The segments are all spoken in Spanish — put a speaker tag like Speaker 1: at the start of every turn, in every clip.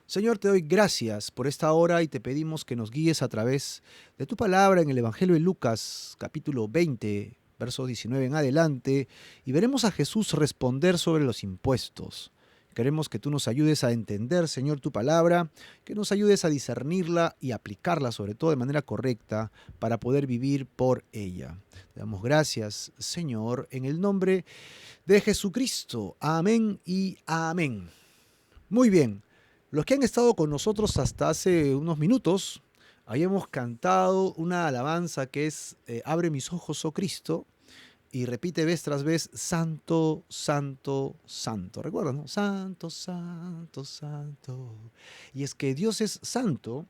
Speaker 1: Señor, te doy gracias por esta hora y te pedimos que nos guíes a través de tu palabra en el Evangelio de Lucas, capítulo 20, versos 19 en adelante, y veremos a Jesús responder sobre los impuestos. Queremos que tú nos ayudes a entender, Señor, tu palabra, que nos ayudes a discernirla y aplicarla, sobre todo de manera correcta, para poder vivir por ella. Te damos gracias, Señor, en el nombre de Jesucristo. Amén y amén. Muy bien, los que han estado con nosotros hasta hace unos minutos, habíamos cantado una alabanza que es Abre mis ojos, oh Cristo, y repite vez tras vez, Santo, Santo, Santo. ¿Recuerdan, no? Santo, Santo, Santo. Y es que Dios es santo,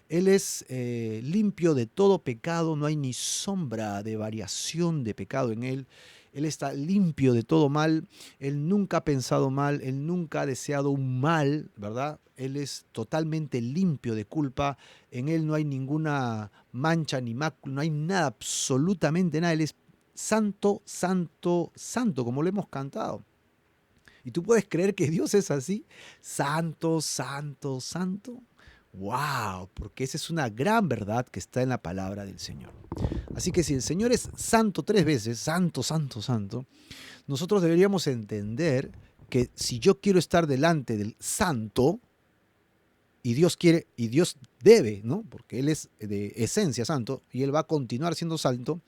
Speaker 1: Él es limpio de todo pecado, no hay ni sombra de variación de pecado en Él. Él está limpio de todo mal, Él nunca ha pensado mal, Él nunca ha deseado un mal, ¿verdad? Él es totalmente limpio de culpa, en Él no hay ninguna mancha ni mácula, no hay nada, absolutamente nada, Él es santo, santo, santo, como lo hemos cantado. ¿Y tú puedes creer que Dios es así? Santo, santo, santo. ¡Wow! Porque esa es una gran verdad que está en la palabra del Señor. Así que si el Señor es santo tres veces, santo, santo, santo, nosotros deberíamos entender que si yo quiero estar delante del santo, y Dios quiere, y Dios debe, ¿no? Porque Él es de esencia santo, y Él va a continuar siendo santo,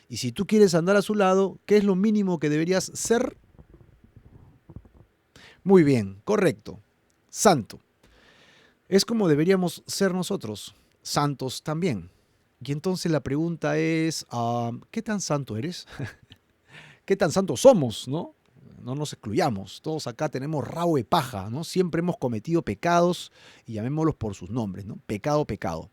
Speaker 1: y si tú quieres andar a su lado, ¿qué es lo mínimo que deberías ser? Muy bien, correcto. Santo. Es como deberíamos ser nosotros, santos también. Y entonces la pregunta es, ¿qué tan santo eres? ¿Qué tan santos somos, no? No nos excluyamos, todos acá tenemos rabo de paja, ¿no? Siempre hemos cometido pecados y llamémoslos por sus nombres, ¿no? Pecado, pecado.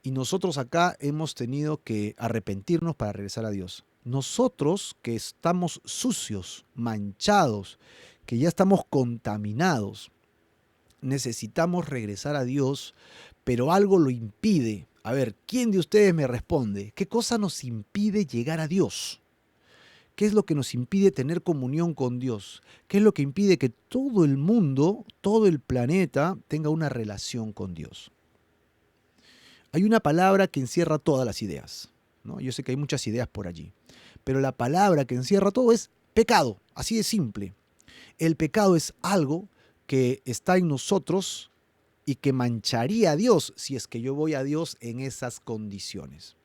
Speaker 1: Y nosotros acá hemos tenido que arrepentirnos para regresar a Dios. Nosotros que estamos sucios, manchados, que ya estamos contaminados, necesitamos regresar a Dios, pero algo lo impide. A ver, ¿quién de ustedes me responde? ¿Qué cosa nos impide llegar a Dios? ¿Qué es lo que nos impide tener comunión con Dios? ¿Qué es lo que impide que todo el mundo, todo el planeta tenga una relación con Dios? Hay una palabra que encierra todas las ideas, ¿no? Yo sé que hay muchas ideas por allí, pero la palabra que encierra todo es pecado, así de simple. El pecado es algo que está en nosotros y que mancharía a Dios si es que yo voy a Dios en esas condiciones.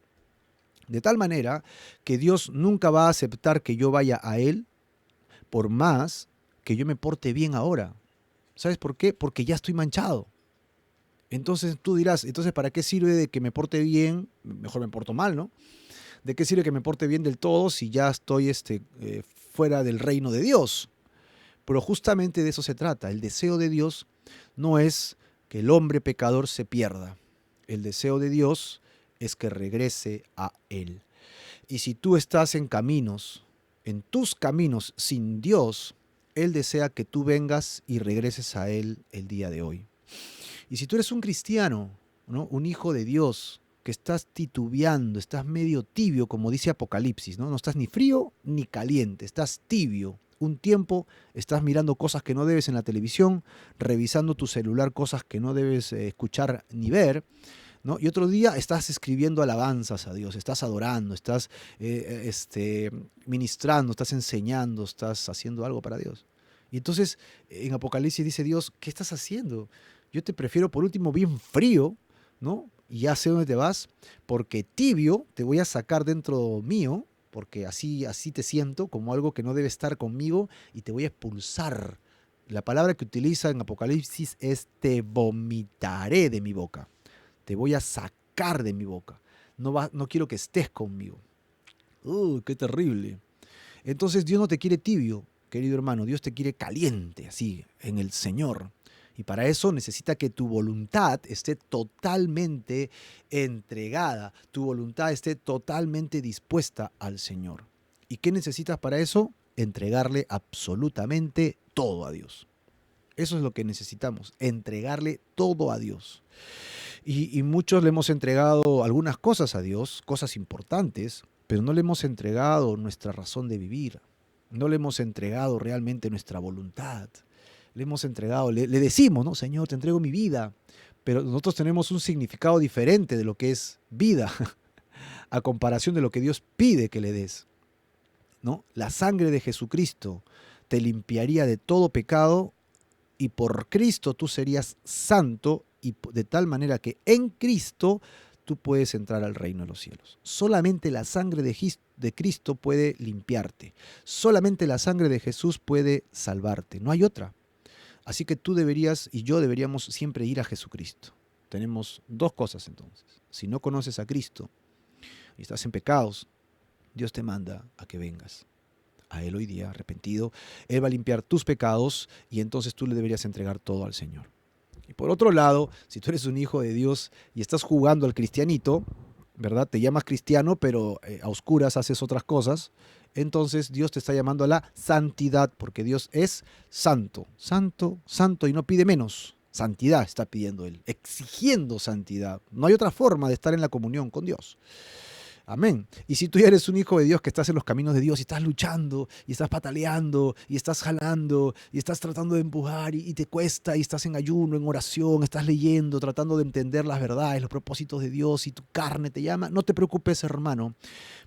Speaker 1: De tal manera que Dios nunca va a aceptar que yo vaya a Él por más que yo me porte bien ahora. ¿Sabes por qué? Porque ya estoy manchado. Entonces tú dirás, entonces ¿para qué sirve de que me porte bien? Mejor me porto mal, ¿no? ¿De qué sirve que me porte bien del todo si ya estoy fuera del reino de Dios? Pero justamente de eso se trata. El deseo de Dios no es que el hombre pecador se pierda. El deseo de Dios es que regrese a Él. Y si tú estás en tus caminos sin Dios, Él desea que tú vengas y regreses a Él el día de hoy. Y si tú eres un cristiano, ¿no? Un hijo de Dios, que estás titubeando, estás medio tibio, como dice Apocalipsis, ¿no? No estás ni frío ni caliente, estás tibio. Un tiempo estás mirando cosas que no debes en la televisión, revisando tu celular cosas que no debes escuchar ni ver, ¿no? Y otro día estás escribiendo alabanzas a Dios, estás adorando, estás ministrando, estás enseñando, estás haciendo algo para Dios. Y entonces en Apocalipsis dice Dios, ¿qué estás haciendo? Yo te prefiero por último bien frío, ¿no? Y ya sé dónde te vas, porque tibio te voy a sacar dentro mío, porque así te siento, como algo que no debe estar conmigo, y te voy a expulsar. La palabra que utiliza en Apocalipsis es te vomitaré de mi boca. Te voy a sacar de mi boca. No quiero que estés conmigo. ¡Qué terrible! Entonces Dios no te quiere tibio, querido hermano. Dios te quiere caliente, así, en el Señor. Y para eso necesita que tu voluntad esté totalmente entregada, tu voluntad esté totalmente dispuesta al Señor. ¿Y qué necesitas para eso? Entregarle absolutamente todo a Dios. Eso es lo que necesitamos, entregarle todo a Dios. Y muchos le hemos entregado algunas cosas a Dios, cosas importantes, pero no le hemos entregado nuestra razón de vivir, no le hemos entregado realmente nuestra voluntad. le hemos entregado, le decimos, ¿no? Señor, te entrego mi vida. Pero nosotros tenemos un significado diferente de lo que es vida, a comparación de lo que Dios pide que le des, ¿no? La sangre de Jesucristo te limpiaría de todo pecado y por Cristo tú serías santo y de tal manera que en Cristo tú puedes entrar al reino de los cielos. Solamente la sangre de Cristo puede limpiarte. Solamente la sangre de Jesús puede salvarte. No hay otra. Así que tú deberías y yo deberíamos siempre ir a Jesucristo. Tenemos dos cosas entonces. Si no conoces a Cristo y estás en pecados, Dios te manda a que vengas a Él hoy día arrepentido. Él va a limpiar tus pecados y entonces tú le deberías entregar todo al Señor. Y por otro lado, si tú eres un hijo de Dios y estás jugando al cristianito, ¿verdad? Te llamas cristiano, pero a oscuras haces otras cosas, entonces Dios te está llamando a la santidad, porque Dios es santo, santo, santo y no pide menos. Santidad está pidiendo Él, exigiendo santidad. No hay otra forma de estar en la comunión con Dios. Amén. Y si tú ya eres un hijo de Dios que estás en los caminos de Dios y estás luchando y estás pataleando y estás jalando y estás tratando de empujar y te cuesta y estás en ayuno, en oración, estás leyendo, tratando de entender las verdades, los propósitos de Dios y tu carne te llama, no te preocupes, hermano,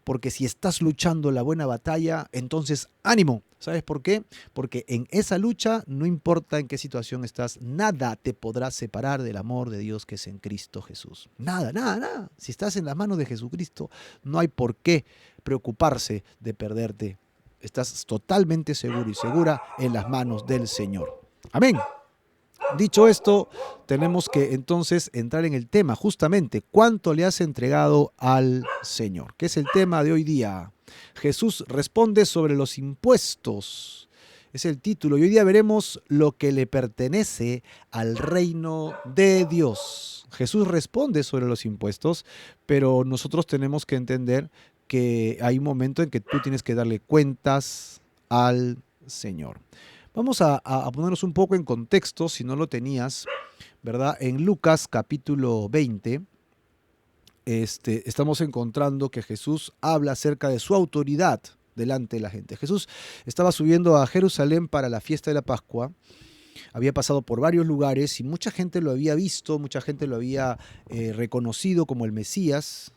Speaker 1: porque si estás luchando la buena batalla, entonces ánimo. ¿Sabes por qué? Porque en esa lucha, no importa en qué situación estás, nada te podrá separar del amor de Dios que es en Cristo Jesús. Nada, nada, nada. Si estás en las manos de Jesucristo, no hay por qué preocuparse de perderte. Estás totalmente seguro y segura en las manos del Señor. Amén. Dicho esto, tenemos que entonces entrar en el tema, justamente, ¿cuánto le has entregado al Señor? Que es el tema de hoy día. Jesús responde sobre los impuestos. Es el título. Y hoy día veremos lo que le pertenece al reino de Dios. Jesús responde sobre los impuestos, pero nosotros tenemos que entender que hay un momento en que tú tienes que darle cuentas al Señor. Vamos a ponernos un poco en contexto, si no lo tenías, ¿verdad? En Lucas capítulo 20, estamos encontrando que Jesús habla acerca de su autoridad delante de la gente. Jesús estaba subiendo a Jerusalén para la fiesta de la Pascua, había pasado por varios lugares y mucha gente lo había visto, mucha gente lo había reconocido como el Mesías,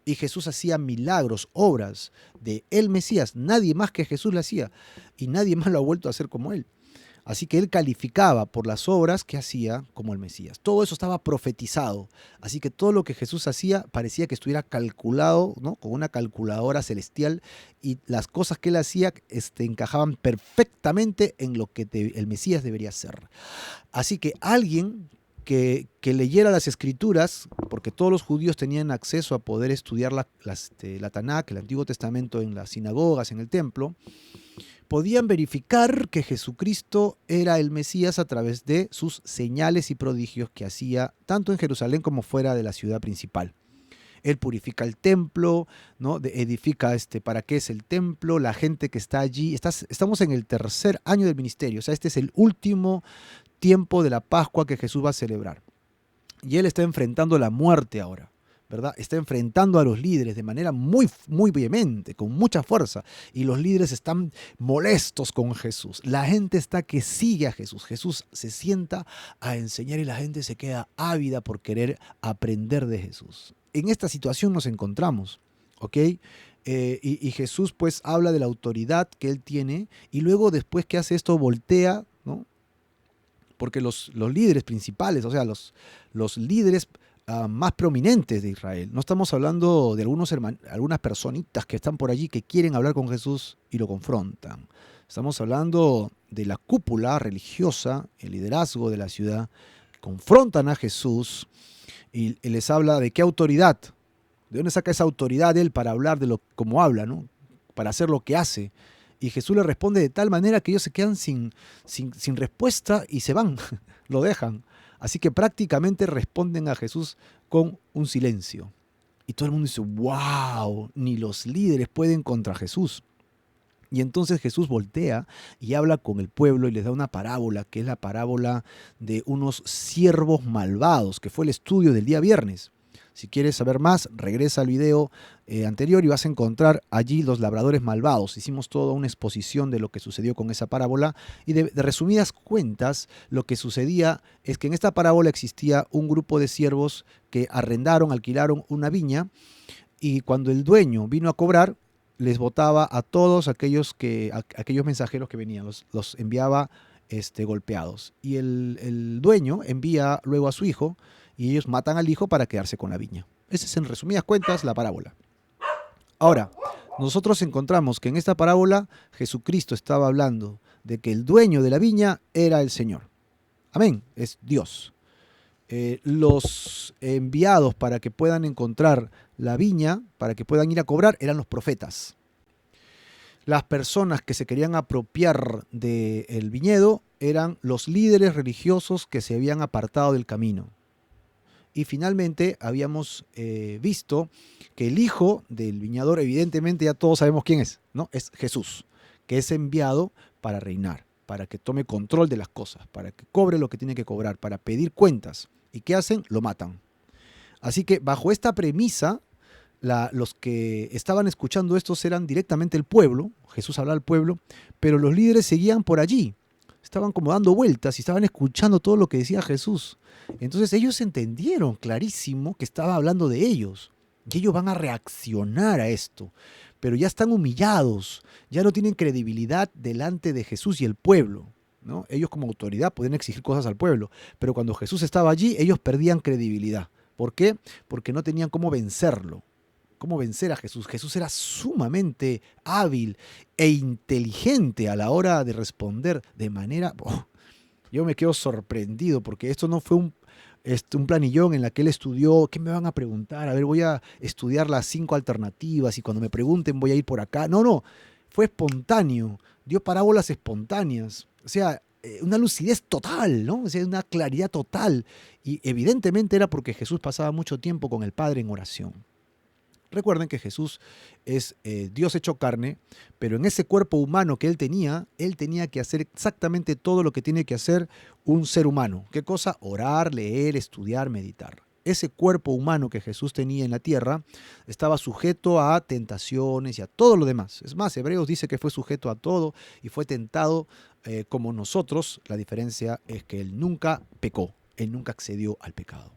Speaker 1: y Jesús hacía milagros, obras de el Mesías. Nadie más que Jesús lo hacía y nadie más lo ha vuelto a hacer como él. Así que él calificaba por las obras que hacía como el Mesías. Todo eso estaba profetizado. Así que todo lo que Jesús hacía parecía que estuviera calculado, ¿no? Con una calculadora celestial, y las cosas que él hacía encajaban perfectamente en lo que el Mesías debería ser. Así que alguien que leyera las escrituras, porque todos los judíos tenían acceso a poder estudiar la Tanakh, el Antiguo Testamento, en las sinagogas, en el templo, podían verificar que Jesucristo era el Mesías a través de sus señales y prodigios que hacía tanto en Jerusalén como fuera de la ciudad principal. Él purifica el templo, ¿no? Edifica para qué es el templo, la gente que está allí. Estamos en el tercer año del ministerio, o sea, este es el último tiempo de la Pascua que Jesús va a celebrar. Y él está enfrentando la muerte ahora, ¿verdad? Está enfrentando a los líderes de manera muy, muy vehemente, con mucha fuerza. Y los líderes están molestos con Jesús. La gente está que sigue a Jesús. Jesús se sienta a enseñar y la gente se queda ávida por querer aprender de Jesús. En esta situación nos encontramos, ¿ok? Y Jesús pues habla de la autoridad que él tiene y luego después que hace esto voltea, ¿no? Porque los líderes principales, o sea, los líderes más prominentes de Israel, no estamos hablando de algunas personitas que están por allí que quieren hablar con Jesús y lo confrontan. Estamos hablando de la cúpula religiosa, el liderazgo de la ciudad, confrontan a Jesús y les habla de qué autoridad, de dónde saca esa autoridad él para hablar de cómo habla, ¿no? Para hacer lo que hace. Y Jesús le responde de tal manera que ellos se quedan sin respuesta y se van, lo dejan. Así que prácticamente responden a Jesús con un silencio. Y todo el mundo dice, wow, ni los líderes pueden contra Jesús. Y entonces Jesús voltea y habla con el pueblo y les da una parábola, que es la parábola de unos siervos malvados, que fue el estudio del día viernes. Si quieres saber más, regresa al video anterior y vas a encontrar allí los labradores malvados. Hicimos toda una exposición de lo que sucedió con esa parábola y de resumidas cuentas, lo que sucedía es que en esta parábola existía un grupo de siervos que alquilaron una viña y cuando el dueño vino a cobrar, les botaba a todos aquellos mensajeros que venían, los enviaba golpeados. Y el dueño envía luego a su hijo y ellos matan al hijo para quedarse con la viña. Esa es en resumidas cuentas la parábola. Ahora, nosotros encontramos que en esta parábola Jesucristo estaba hablando de que el dueño de la viña era el Señor. Amén, es Dios. Los enviados para que puedan encontrar la viña, para que puedan ir a cobrar, eran los profetas. Las personas que se querían apropiar del viñedo eran los líderes religiosos que se habían apartado del camino. Y finalmente habíamos visto que el hijo del viñador, evidentemente ya todos sabemos quién es, ¿no? Es Jesús, que es enviado para reinar, para que tome control de las cosas, para que cobre lo que tiene que cobrar, para pedir cuentas. ¿Y qué hacen? Lo matan. Así que bajo esta premisa, los que estaban escuchando estos eran directamente el pueblo, Jesús hablaba al pueblo, pero los líderes seguían por allí, estaban como dando vueltas y estaban escuchando todo lo que decía Jesús. Entonces ellos entendieron clarísimo que estaba hablando de ellos, y ellos van a reaccionar a esto, pero ya están humillados, ya no tienen credibilidad delante de Jesús y el pueblo, ¿no? Ellos como autoridad podían exigir cosas al pueblo, pero cuando Jesús estaba allí, ellos perdían credibilidad. ¿Por qué? Porque no tenían cómo vencerlo. ¿Cómo vencer a Jesús? Jesús era sumamente hábil e inteligente a la hora de responder de manera... yo me quedo sorprendido porque esto no fue un planillón en la que él estudió, ¿qué me van a preguntar? A ver, voy a estudiar las 5 alternativas y cuando me pregunten voy a ir por acá. No, fue espontáneo, dio parábolas espontáneas. O sea, una lucidez total, ¿no? O sea, una claridad total. Y evidentemente era porque Jesús pasaba mucho tiempo con el Padre en oración. Recuerden que Jesús es Dios hecho carne, pero en ese cuerpo humano que él tenía que hacer exactamente todo lo que tiene que hacer un ser humano. ¿Qué cosa? Orar, leer, estudiar, meditar. Ese cuerpo humano que Jesús tenía en la tierra estaba sujeto a tentaciones y a todo lo demás. Es más, Hebreos dice que fue sujeto a todo y fue tentado como nosotros. La diferencia es que él nunca pecó, él nunca accedió al pecado.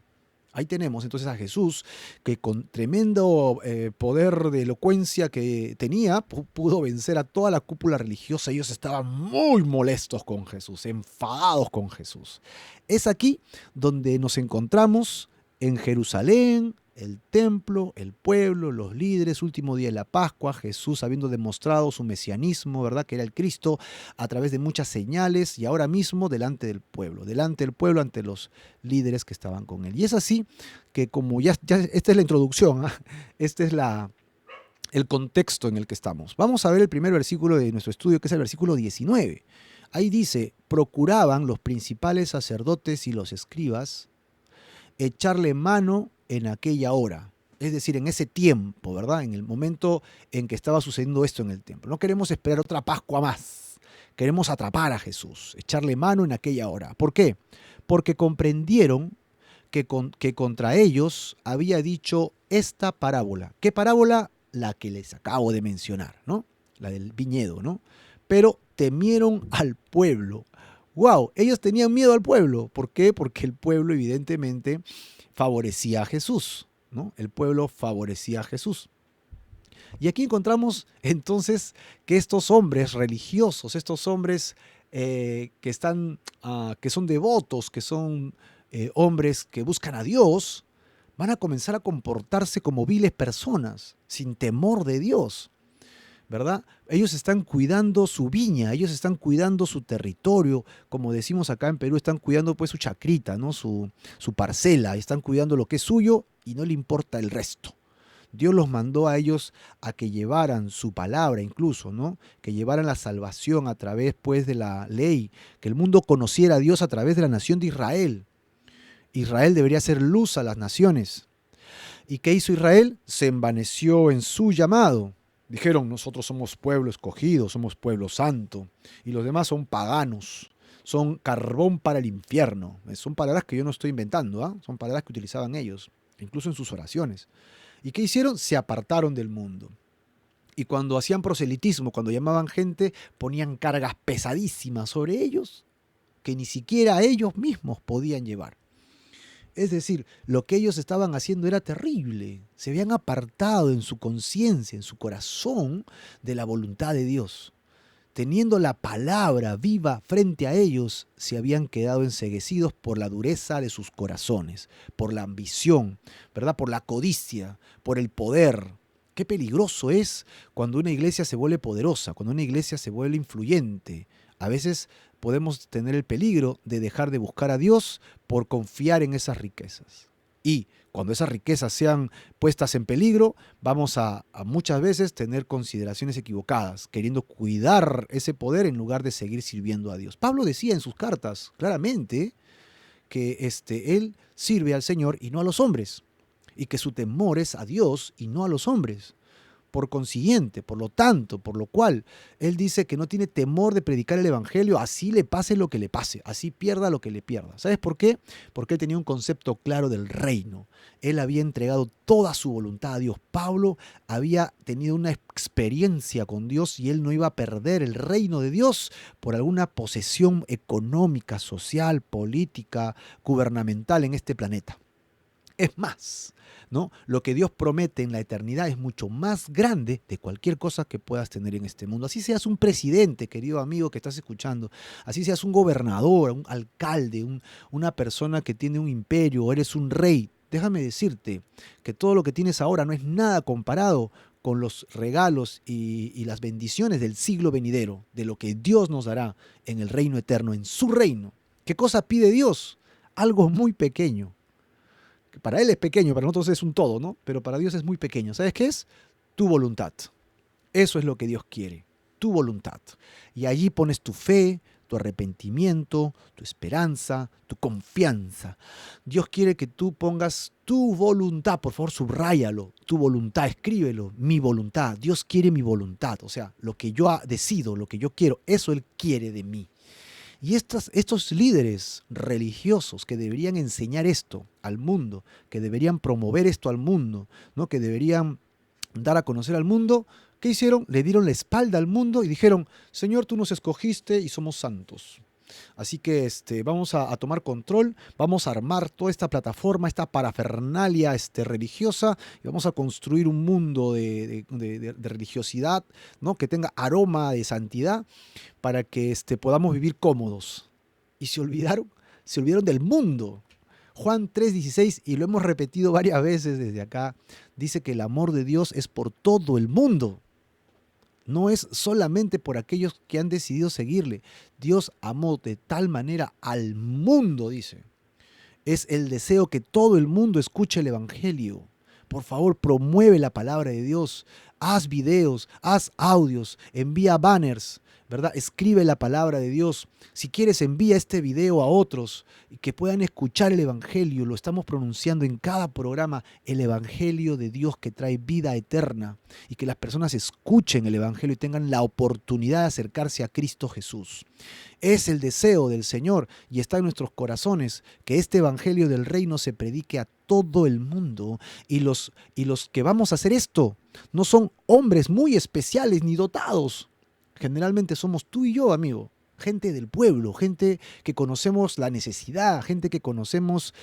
Speaker 1: Ahí tenemos entonces a Jesús que con tremendo poder de elocuencia que tenía, pudo vencer a toda la cúpula religiosa. Ellos estaban muy molestos con Jesús, enfadados con Jesús. Es aquí donde nos encontramos en Jerusalén, el templo, el pueblo, los líderes, último día de la Pascua, Jesús habiendo demostrado su mesianismo, ¿verdad? Que era el Cristo a través de muchas señales y ahora mismo delante del pueblo ante los líderes que estaban con él. Y es así que como ya esta es la introducción, ¿eh? Este es el contexto en el que estamos. Vamos a ver el primer versículo de nuestro estudio, que es el versículo 19. Ahí dice, procuraban los principales sacerdotes y los escribas echarle mano en aquella hora, es decir, en ese tiempo, ¿verdad? En el momento en que estaba sucediendo esto en el templo. No queremos esperar otra Pascua más. Queremos atrapar a Jesús, echarle mano en aquella hora. ¿Por qué? Porque comprendieron que contra ellos había dicho esta parábola. ¿Qué parábola? La que les acabo de mencionar, ¿no? La del viñedo, ¿no? Pero temieron al pueblo. ¡Wow! Ellos tenían miedo al pueblo. ¿Por qué? Porque el pueblo evidentemente favorecía a Jesús, ¿no? El pueblo favorecía a Jesús. Y aquí encontramos entonces que estos hombres religiosos, estos hombres que son devotos, que son hombres que buscan a Dios, van a comenzar a comportarse como viles personas, sin temor de Dios, ¿verdad? Ellos están cuidando su viña, ellos están cuidando su territorio, como decimos acá en Perú, están cuidando pues su chacrita, ¿no? Su parcela, están cuidando lo que es suyo y no le importa el resto. Dios los mandó a ellos a que llevaran su palabra incluso, ¿no? Que llevaran la salvación a través pues de la ley, que el mundo conociera a Dios a través de la nación de Israel. Israel debería ser luz a las naciones. ¿Y qué hizo Israel? Se envaneció en su llamado. Dijeron, nosotros somos pueblo escogido, somos pueblo santo, y los demás son paganos, son carbón para el infierno. Son palabras que yo no estoy inventando, ¿eh? Son palabras que utilizaban ellos. incluso en sus oraciones. ¿Y qué hicieron? Se apartaron del mundo. Y cuando hacían proselitismo, cuando llamaban gente, ponían cargas pesadísimas sobre ellos que ni siquiera ellos mismos podían llevar. Es decir, lo que ellos estaban haciendo era terrible. Se habían apartado en su conciencia, en su corazón, de la voluntad de Dios. Teniendo la palabra viva frente a ellos, se habían quedado enceguecidos por la dureza de sus corazones, por la ambición, ¿verdad? Por la codicia, por el poder. Qué peligroso es cuando una iglesia se vuelve poderosa, cuando una iglesia se vuelve influyente. A veces podemos tener el peligro de dejar de buscar a Dios por confiar en esas riquezas. Y cuando esas riquezas sean puestas en peligro, vamos a muchas veces tener consideraciones equivocadas, queriendo cuidar ese poder en lugar de seguir sirviendo a Dios. Pablo decía en sus cartas claramente que él sirve al Señor y no a los hombres, y que su temor es a Dios y no a los hombres. Por consiguiente, por lo tanto, por lo cual, él dice que no tiene temor de predicar el evangelio, así le pase lo que le pase, así pierda lo que le pierda. ¿Sabes por qué? Porque él tenía un concepto claro del reino. Él había entregado toda su voluntad a Dios. Pablo había tenido una experiencia con Dios y él no iba a perder el reino de Dios por alguna posesión económica, social, política, gubernamental en este planeta. Es más, ¿no? Lo que Dios promete en la eternidad es mucho más grande de cualquier cosa que puedas tener en este mundo. Así seas un presidente, querido amigo que estás escuchando, así seas un gobernador, un alcalde, una persona que tiene un imperio, o eres un rey. Déjame decirte que todo lo que tienes ahora no es nada comparado con los regalos y las bendiciones del siglo venidero, de lo que Dios nos dará en el reino eterno, en su reino. ¿Qué cosa pide Dios? Algo muy pequeño. Para él es pequeño, para nosotros es un todo, ¿no? Pero para Dios es muy pequeño. ¿Sabes qué es? Tu voluntad. Eso es lo que Dios quiere, tu voluntad. Y allí pones tu fe, tu arrepentimiento, tu esperanza, tu confianza. Dios quiere que tú pongas tu voluntad, por favor, subráyalo, tu voluntad, escríbelo, mi voluntad. Dios quiere mi voluntad, o sea, lo que yo decido, lo que yo quiero, eso Él quiere de mí. Y estos líderes religiosos que deberían enseñar esto al mundo, que deberían promover esto al mundo, ¿no? Que deberían dar a conocer al mundo, ¿qué hicieron? Le dieron la espalda al mundo y dijeron, Señor, tú nos escogiste y somos santos. Así que vamos a tomar control, vamos a armar toda esta plataforma, esta parafernalia religiosa, y vamos a construir un mundo de religiosidad, ¿no? Que tenga aroma de santidad para que podamos vivir cómodos. Y se olvidaron del mundo. Juan 3:16, y lo hemos repetido varias veces desde acá, dice que el amor de Dios es por todo el mundo. No es solamente por aquellos que han decidido seguirle. Dios amó de tal manera al mundo, dice. Es el deseo que todo el mundo escuche el evangelio. Por favor, promueve la palabra de Dios. Haz videos, haz audios, envía banners, ¿verdad? Escribe la palabra de Dios. Si quieres, envía este video a otros y que puedan escuchar el evangelio. Lo estamos pronunciando en cada programa, el evangelio de Dios que trae vida eterna, y que las personas escuchen el evangelio y tengan la oportunidad de acercarse a Cristo Jesús. Es el deseo del Señor y está en nuestros corazones que este evangelio del reino se predique a todo el mundo, y los que vamos a hacer esto no son hombres muy especiales ni dotados. Generalmente somos tú y yo, amigo, gente del pueblo, gente que conocemos la necesidad, gente que conocemos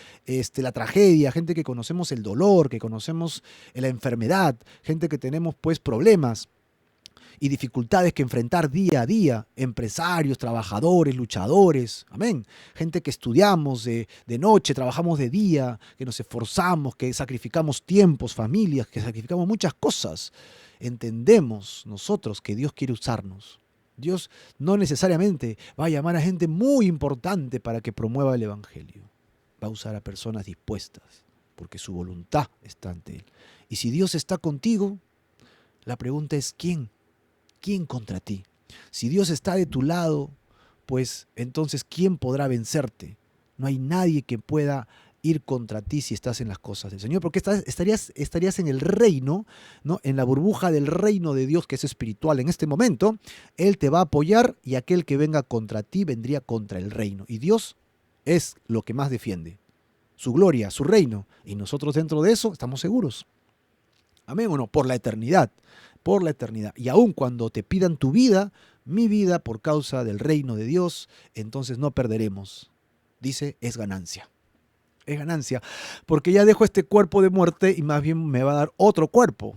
Speaker 1: la tragedia, gente que conocemos el dolor, que conocemos la enfermedad, gente que tenemos pues problemas y dificultades que enfrentar día a día, empresarios, trabajadores, luchadores, amén. Gente que estudiamos de noche, trabajamos de día, que nos esforzamos, que sacrificamos tiempos, familias, que sacrificamos muchas cosas. Entendemos nosotros que Dios quiere usarnos. Dios no necesariamente va a llamar a gente muy importante para que promueva el evangelio. Va a usar a personas dispuestas, porque su voluntad está ante Él. Y si Dios está contigo, la pregunta es ¿quién? ¿Quién contra ti? Si Dios está de tu lado, pues entonces ¿quién podrá vencerte? No hay nadie que pueda ir contra ti si estás en las cosas del Señor, porque estarías en el reino, ¿no? En la burbuja del reino de Dios, que es espiritual en este momento. Él te va a apoyar, y aquel que venga contra ti vendría contra el reino. Y Dios es lo que más defiende. su gloria, su reino. Y nosotros dentro de eso estamos seguros. Amén o no, por la eternidad, por la eternidad. Y aun cuando te pidan tu vida, mi vida por causa del reino de Dios, entonces no perderemos. Dice, es ganancia. Es ganancia, porque ya dejo este cuerpo de muerte y más bien me va a dar otro cuerpo.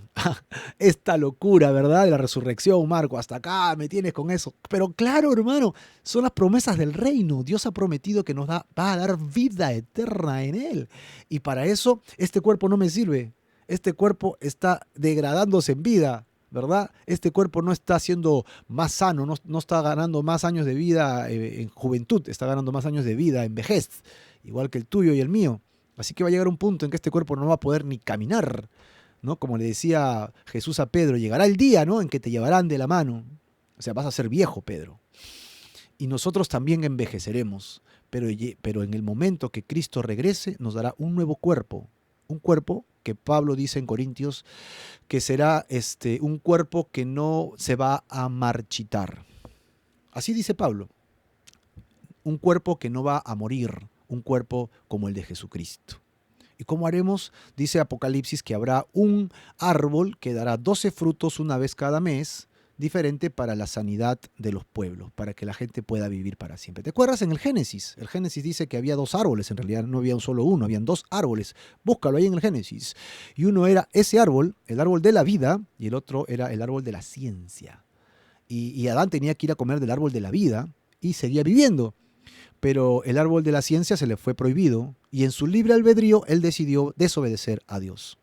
Speaker 1: Esta locura, ¿verdad? De la resurrección, Marco, hasta acá me tienes con eso. Pero claro, hermano, son las promesas del reino. Dios ha prometido que va a dar vida eterna en él. Y para eso, este cuerpo no me sirve. Este cuerpo está degradándose en vida, ¿verdad? Este cuerpo no está siendo más sano, no está ganando más años de vida en juventud, está ganando más años de vida en vejez, igual que el tuyo y el mío. Así que va a llegar un punto en que este cuerpo no va a poder ni caminar, ¿no? Como le decía Jesús a Pedro, llegará el día, ¿no?, en que te llevarán de la mano. O sea, vas a ser viejo, Pedro. Y nosotros también envejeceremos, pero en el momento que Cristo regrese nos dará un nuevo cuerpo, un cuerpo que Pablo dice en Corintios que será un cuerpo que no se va a marchitar. Así dice Pablo, un cuerpo que no va a morir, un cuerpo como el de Jesucristo. ¿Y cómo haremos? Dice Apocalipsis que habrá un árbol que dará 12 frutos una vez cada mes, diferente para la sanidad de los pueblos, para que la gente pueda vivir para siempre. ¿Te acuerdas en el Génesis? El Génesis dice que había 2 árboles, en realidad no había solo uno, habían 2 árboles. Búscalo ahí en el Génesis. Y uno era ese árbol, el árbol de la vida, y el otro era el árbol de la ciencia. Y Adán tenía que ir a comer del árbol de la vida y seguía viviendo. Pero el árbol de la ciencia se le fue prohibido y en su libre albedrío él decidió desobedecer a Dios.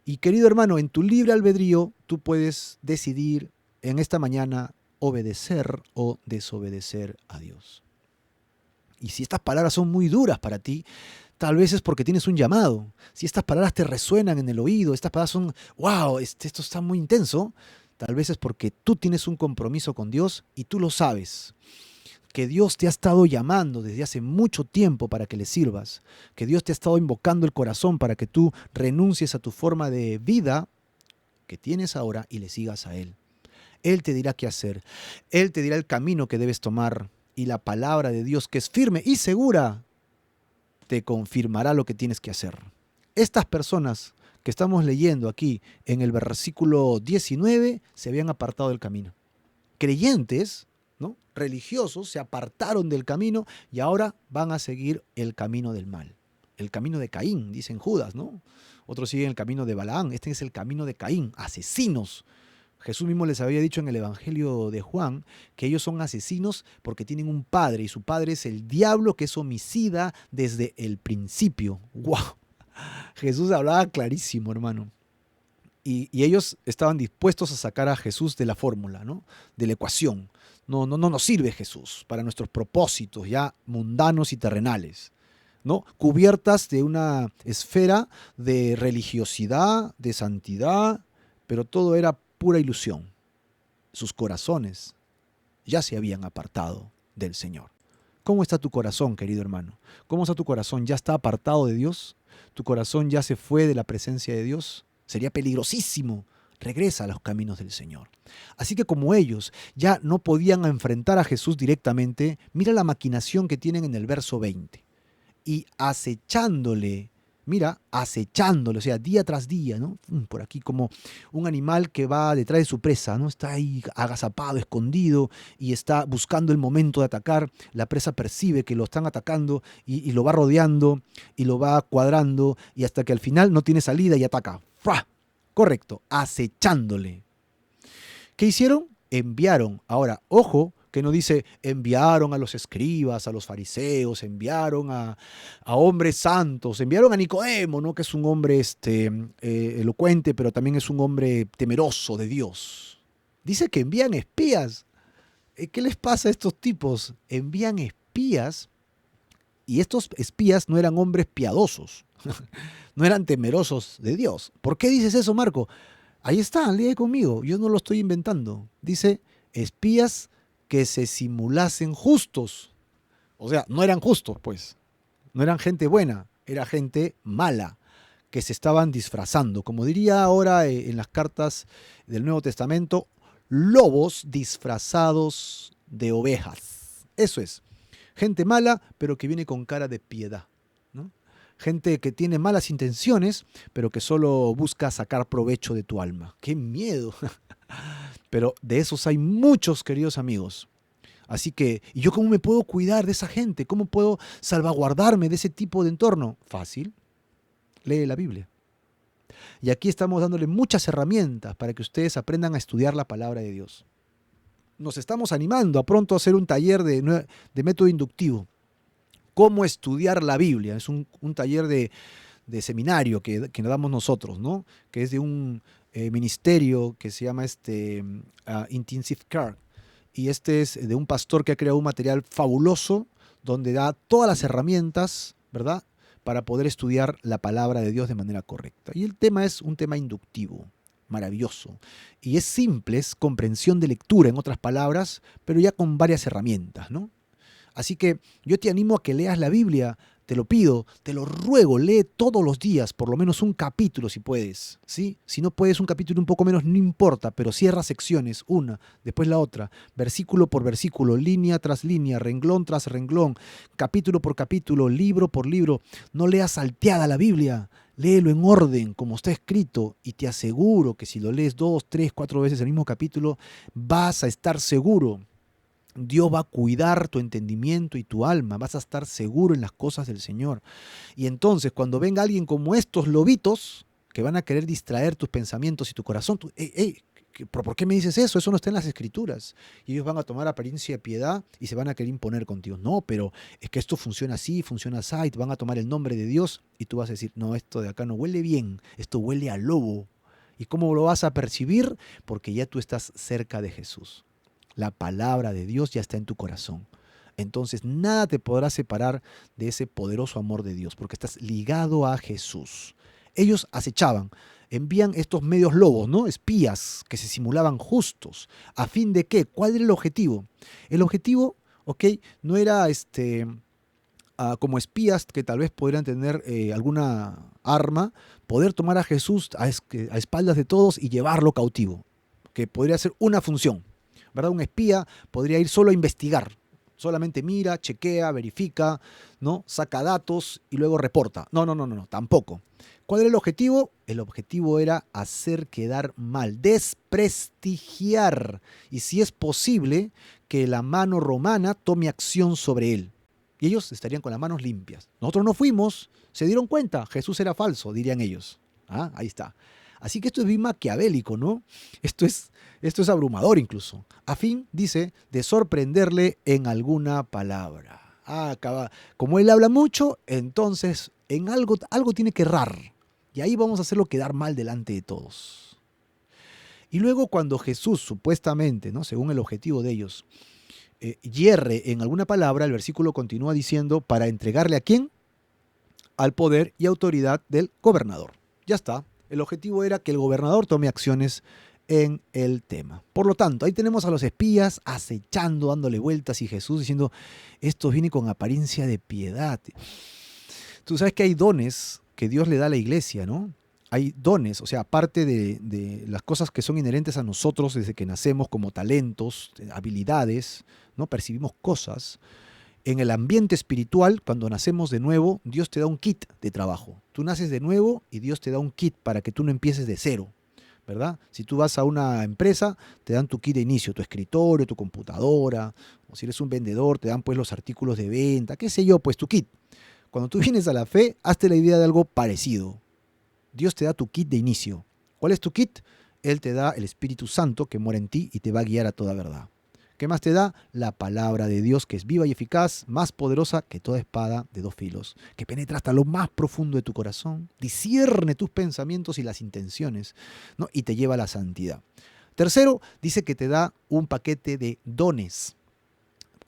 Speaker 1: Y querido hermano, en tu libre albedrío tú puedes decidir en esta mañana obedecer o desobedecer a Dios. Y si estas palabras son muy duras para ti, tal vez es porque tienes un llamado. Si estas palabras te resuenan en el oído, estas palabras son, wow, esto está muy intenso, tal vez es porque tú tienes un compromiso con Dios y tú lo sabes. Que Dios te ha estado llamando desde hace mucho tiempo para que le sirvas, que Dios te ha estado invocando el corazón para que tú renuncies a tu forma de vida que tienes ahora y le sigas a Él. Él te dirá qué hacer, Él te dirá el camino que debes tomar y la palabra de Dios, que es firme y segura, te confirmará lo que tienes que hacer. Estas personas que estamos leyendo aquí en el versículo 19 se habían apartado del camino. Creyentes, ¿no?, religiosos, se apartaron del camino y ahora van a seguir el camino del mal. El camino de Caín, dicen Judas, ¿no? Otros siguen el camino de Balaán. Este es el camino de Caín, asesinos. Jesús mismo les había dicho en el Evangelio de Juan que ellos son asesinos porque tienen un padre y su padre es el diablo, que es homicida desde el principio. ¡Wow! Jesús hablaba clarísimo, hermano. Y ellos estaban dispuestos a sacar a Jesús de la fórmula, ¿no?, de la ecuación. No nos sirve Jesús para nuestros propósitos ya mundanos y terrenales, ¿no?, cubiertas de una esfera de religiosidad, de santidad, pero todo era pura ilusión. Sus corazones ya se habían apartado del Señor. ¿Cómo está tu corazón, querido hermano? ¿Cómo está tu corazón? ¿Ya está apartado de Dios? ¿Tu corazón ya se fue de la presencia de Dios? Sería peligrosísimo. Regresa a los caminos del Señor. Así que como ellos ya no podían enfrentar a Jesús directamente, mira la maquinación que tienen en el verso 20. Y acechándole, o sea, día tras día, ¿no?, por aquí como un animal que va detrás de su presa, ¿no?, está ahí agazapado, escondido y está buscando el momento de atacar. La presa percibe que lo están atacando y lo va rodeando y lo va cuadrando y hasta que al final no tiene salida y ataca. ¡Fua! Correcto, acechándole. ¿Qué hicieron? Enviaron. Ahora, ojo, que no dice enviaron a los escribas, a los fariseos, enviaron a hombres santos, enviaron a Nicodemo, ¿no?, que es un hombre elocuente, pero también es un hombre temeroso de Dios. Dice que envían espías. ¿Qué les pasa a estos tipos? Envían espías y estos espías no eran hombres piadosos, no eran temerosos de Dios. ¿Por qué dices eso, Marco? Ahí está, lee conmigo, yo no lo estoy inventando. Dice espías que se simulasen justos. O sea, no eran justos, pues. No eran gente buena, era gente mala, que se estaban disfrazando. Como diría ahora en las cartas del Nuevo Testamento, lobos disfrazados de ovejas. Eso es. Gente mala, pero que viene con cara de piedad, ¿no? gente que tiene malas intenciones, pero que solo busca sacar provecho de tu alma. ¡Qué miedo! Pero de esos hay muchos, queridos amigos. Así que, ¿y yo cómo me puedo cuidar de esa gente? ¿Cómo puedo salvaguardarme de ese tipo de entorno? Fácil, lee la Biblia. Y aquí estamos dándole muchas herramientas para que ustedes aprendan a estudiar la palabra de Dios. Nos estamos animando a pronto a hacer un taller de método inductivo. Cómo estudiar la Biblia. Es un taller de seminario que nos damos nosotros, ¿no? Que es de un ministerio que se llama Intensive Care. Y este es de un pastor que ha creado un material fabuloso donde da todas las herramientas, ¿verdad?, para poder estudiar la palabra de Dios de manera correcta. Y el tema es un tema inductivo, maravilloso. Y es simple, es comprensión de lectura, en otras palabras, pero ya con varias herramientas, ¿no? Así que yo te animo a que leas la Biblia, te lo pido, te lo ruego, lee todos los días, por lo menos un capítulo si puedes, ¿sí? Si no puedes un capítulo un poco menos, no importa, pero cierra secciones, una, después la otra, versículo por versículo, línea tras línea, renglón tras renglón, capítulo por capítulo, libro por libro. No leas salteada la Biblia, léelo en orden, como está escrito, y te aseguro que si lo lees 2, 3, 4 veces el mismo capítulo, vas a estar seguro. Dios va a cuidar tu entendimiento y tu alma, vas a estar seguro en las cosas del Señor. Y entonces cuando venga alguien como estos lobitos, que van a querer distraer tus pensamientos y tu corazón, ¿por qué me dices eso? Eso no está en las Escrituras. Y ellos van a tomar apariencia de piedad y se van a querer imponer contigo. No, pero es que esto funciona así, funciona así, y te van a tomar el nombre de Dios y tú vas a decir, no, esto de acá no huele bien, esto huele a lobo. ¿Y cómo lo vas a percibir? Porque ya tú estás cerca de Jesús. La palabra de Dios ya está en tu corazón. Entonces nada te podrá separar de ese poderoso amor de Dios, porque estás ligado a Jesús. Ellos acechaban, envían estos medios lobos, ¿no? Espías que se simulaban justos. ¿A fin de qué? ¿Cuál era el objetivo? El objetivo, ¿ok?, no era como espías que tal vez podrían tener alguna arma, poder tomar a Jesús a espaldas de todos y llevarlo cautivo, que podría ser una función. ¿Verdad? Un espía podría ir solo a investigar, solamente mira, chequea, verifica, ¿no?, saca datos y luego reporta. No, tampoco. ¿Cuál era el objetivo? El objetivo era hacer quedar mal, desprestigiar, y si es posible, que la mano romana tome acción sobre él. Y ellos estarían con las manos limpias. Nosotros no fuimos, se dieron cuenta, Jesús era falso, dirían ellos. Ah, ahí está. Así que esto es bien maquiavélico, ¿no? Esto es abrumador incluso. A fin, dice, de sorprenderle en alguna palabra. Como él habla mucho, entonces en algo tiene que errar. Y ahí vamos a hacerlo quedar mal delante de todos. Y luego cuando Jesús, supuestamente, ¿no?, según el objetivo de ellos, hierre en alguna palabra, el versículo continúa diciendo, para entregarle ¿a quién? Al poder y autoridad del gobernador. Ya está. El objetivo era que el gobernador tome acciones en el tema. Por lo tanto, ahí tenemos a los espías acechando, dándole vueltas, y Jesús diciendo, esto viene con apariencia de piedad. Tú sabes que hay dones que Dios le da a la iglesia, ¿no? Hay dones, o sea, aparte de las cosas que son inherentes a nosotros desde que nacemos, como talentos, habilidades, ¿no? Percibimos cosas. En el ambiente espiritual, cuando nacemos de nuevo, Dios te da un kit de trabajo. Tú naces de nuevo y Dios te da un kit para que tú no empieces de cero, ¿verdad? Si tú vas a una empresa, te dan tu kit de inicio, tu escritorio, tu computadora, o si eres un vendedor, te dan pues los artículos de venta, qué sé yo, pues tu kit. Cuando tú vienes a la fe, hazte la idea de algo parecido. Dios te da tu kit de inicio. ¿Cuál es tu kit? Él te da el Espíritu Santo que mora en ti y te va a guiar a toda verdad. ¿Qué más te da? La palabra de Dios, que es viva y eficaz, más poderosa que toda espada de dos filos, que penetra hasta lo más profundo de tu corazón, discierne tus pensamientos y las intenciones, ¿no?, y te lleva a la santidad. Tercero, dice que te da un paquete de dones.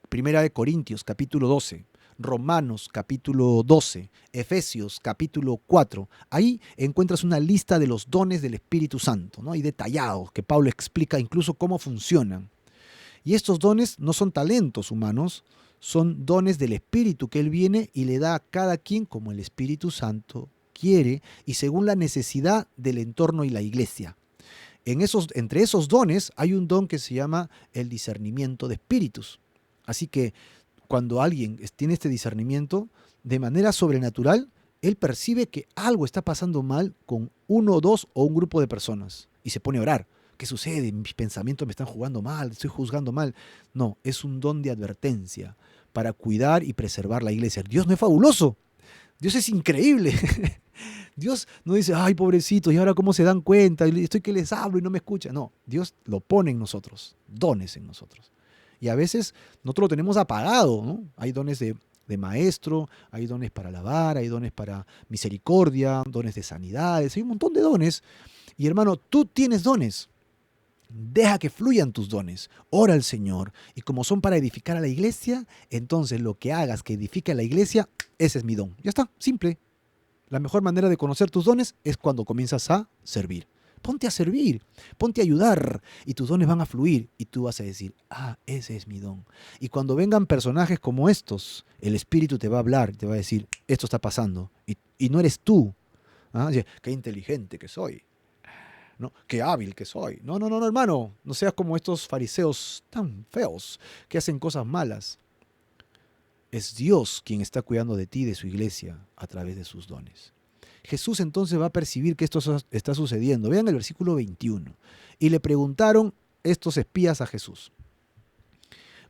Speaker 1: Primera de Corintios, capítulo 12. Romanos, capítulo 12. Efesios, capítulo 4. Ahí encuentras una lista de los dones del Espíritu Santo, ¿no?, y detallados, que Pablo explica incluso cómo funcionan. Y estos dones no son talentos humanos, son dones del Espíritu que Él viene y le da a cada quien como el Espíritu Santo quiere y según la necesidad del entorno y la iglesia. Entre esos dones hay un don que se llama el discernimiento de espíritus. Así que cuando alguien tiene este discernimiento, de manera sobrenatural, Él percibe que algo está pasando mal con uno, dos o un grupo de personas y se pone a orar. ¿Qué sucede? Mis pensamientos me están jugando mal, estoy juzgando mal. No, es un don de advertencia para cuidar y preservar la iglesia. Dios no es fabuloso, Dios es increíble. Dios no dice, ay, pobrecitos, ¿y ahora cómo se dan cuenta? Y estoy que les hablo y no me escuchan. No, Dios lo pone en nosotros, dones en nosotros. Y a veces nosotros lo tenemos apagado, ¿no? Hay dones de maestro, hay dones para alabar, hay dones para misericordia, dones de sanidades, hay un montón de dones. Y hermano, tú tienes dones. Deja que fluyan tus dones. Ora al Señor. Y como son para edificar a la iglesia, entonces lo que hagas que edifique a la iglesia, ese es mi don. Ya está, simple. La mejor manera de conocer tus dones es cuando comienzas a servir. Ponte a servir, ponte a ayudar y tus dones van a fluir y tú vas a decir, ah, ese es mi don. Y cuando vengan personajes como estos, el Espíritu te va a hablar, te va a decir, esto está pasando y no eres tú. ¿Ah? Qué inteligente que soy, ¿no? Qué hábil que soy. No, no, no, no, hermano, no seas como estos fariseos tan feos que hacen cosas malas. Es Dios quien está cuidando de ti y de su iglesia a través de sus dones. Jesús entonces va a percibir que esto está sucediendo. Vean el versículo 21. Y le preguntaron estos espías a Jesús.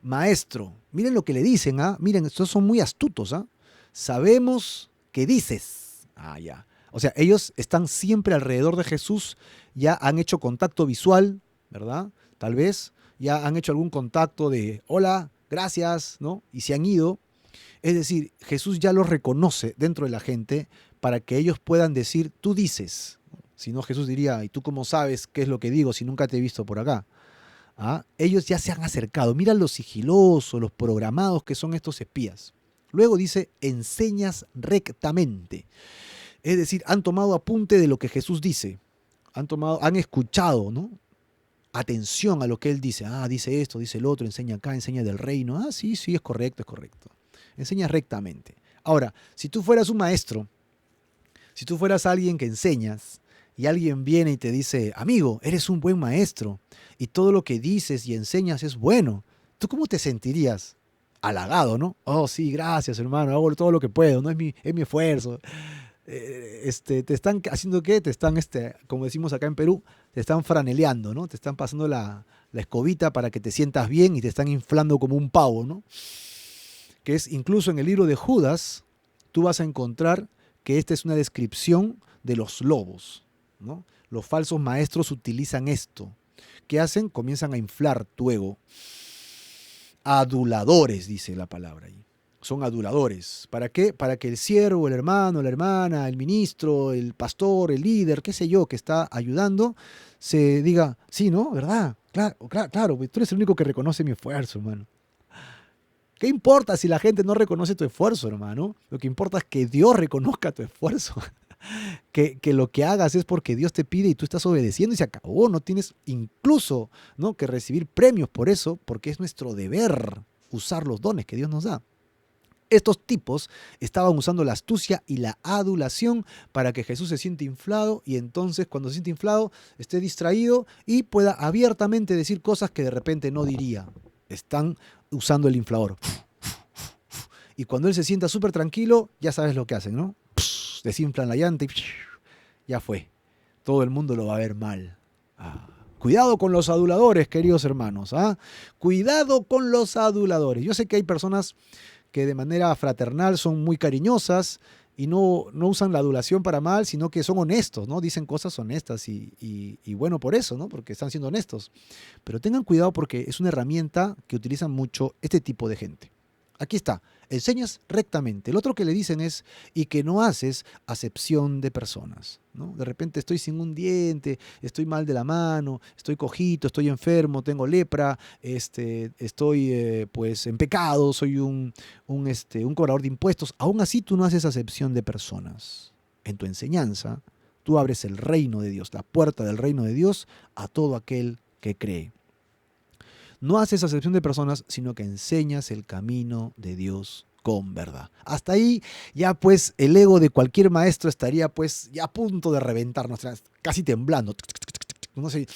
Speaker 1: Maestro, miren lo que le dicen, ¿ah? Miren, estos son muy astutos, ¿ah? Sabemos que dices. Ah, ya. O sea, ellos están siempre alrededor de Jesús, ya han hecho contacto visual, ¿verdad? Tal vez ya han hecho algún contacto de hola, gracias, ¿no? Y se han ido. Es decir, Jesús ya los reconoce dentro de la gente para que ellos puedan decir, tú dices. Si no, Jesús diría, ¿y tú cómo sabes qué es lo que digo si nunca te he visto por acá? ¿Ah? Ellos ya se han acercado. Mira los sigilosos, los programados que son estos espías. Luego dice, enseñas rectamente. Es decir, han tomado apunte de lo que Jesús dice. Han escuchado, ¿no? Atención a lo que él dice. Ah, dice esto, dice el otro, enseña acá, enseña del reino. Ah, sí, sí, es correcto, es correcto. Enseñas rectamente. Ahora, si tú fueras un maestro, si tú fueras alguien que enseñas y alguien viene y te dice, amigo, eres un buen maestro y todo lo que dices y enseñas es bueno, ¿tú cómo te sentirías? Halagado, ¿no? Oh, sí, gracias, hermano, hago todo lo que puedo, no es mi esfuerzo. Te están haciendo qué, te están, como decimos acá en Perú, te están franeleando, ¿no? Te están pasando la escobita para que te sientas bien y te están inflando como un pavo, ¿no? Que es incluso en el libro de Judas, tú vas a encontrar que esta es una descripción de los lobos, ¿no? Los falsos maestros utilizan esto. ¿Qué hacen? Comienzan a inflar tu ego. Aduladores, dice la palabra ahí. Son aduladores. ¿Para qué? Para que el siervo, el hermano, la hermana, el ministro, el pastor, el líder, qué sé yo, que está ayudando, se diga, sí, ¿no? ¿Verdad? Claro, claro, claro, tú eres el único que reconoce mi esfuerzo, hermano. ¿Qué importa si la gente no reconoce tu esfuerzo, hermano? Lo que importa es que Dios reconozca tu esfuerzo. Que lo que hagas es porque Dios te pide y tú estás obedeciendo y se acabó. No tienes incluso, ¿no?, que recibir premios por eso, porque es nuestro deber usar los dones que Dios nos da. Estos tipos estaban usando la astucia y la adulación para que Jesús se siente inflado y entonces cuando se siente inflado esté distraído y pueda abiertamente decir cosas que de repente no diría. Están usando el inflador. Y cuando él se sienta súper tranquilo, ya sabes lo que hacen, ¿no? Desinflan la llanta y ya fue. Todo el mundo lo va a ver mal. Cuidado con los aduladores, queridos hermanos. Cuidado con los aduladores. Yo sé que hay personas que de manera fraternal son muy cariñosas y no usan la adulación para mal, sino que son honestos, ¿no? Dicen cosas honestas y bueno por eso, ¿no? Porque están siendo honestos. Pero tengan cuidado porque es una herramienta que utilizan mucho este tipo de gente. Aquí está, enseñas rectamente. El otro que le dicen es, y que no haces acepción de personas, ¿no? De repente estoy sin un diente, estoy mal de la mano, estoy cojito, estoy enfermo, tengo lepra, estoy pues en pecado, soy un cobrador de impuestos. Aún así tú no haces acepción de personas. En tu enseñanza, tú abres el reino de Dios, la puerta del reino de Dios a todo aquel que cree. No haces acepción de personas, sino que enseñas el camino de Dios con verdad. Hasta ahí ya pues el ego de cualquier maestro estaría pues ya a punto de reventarnos, casi temblando. No sé,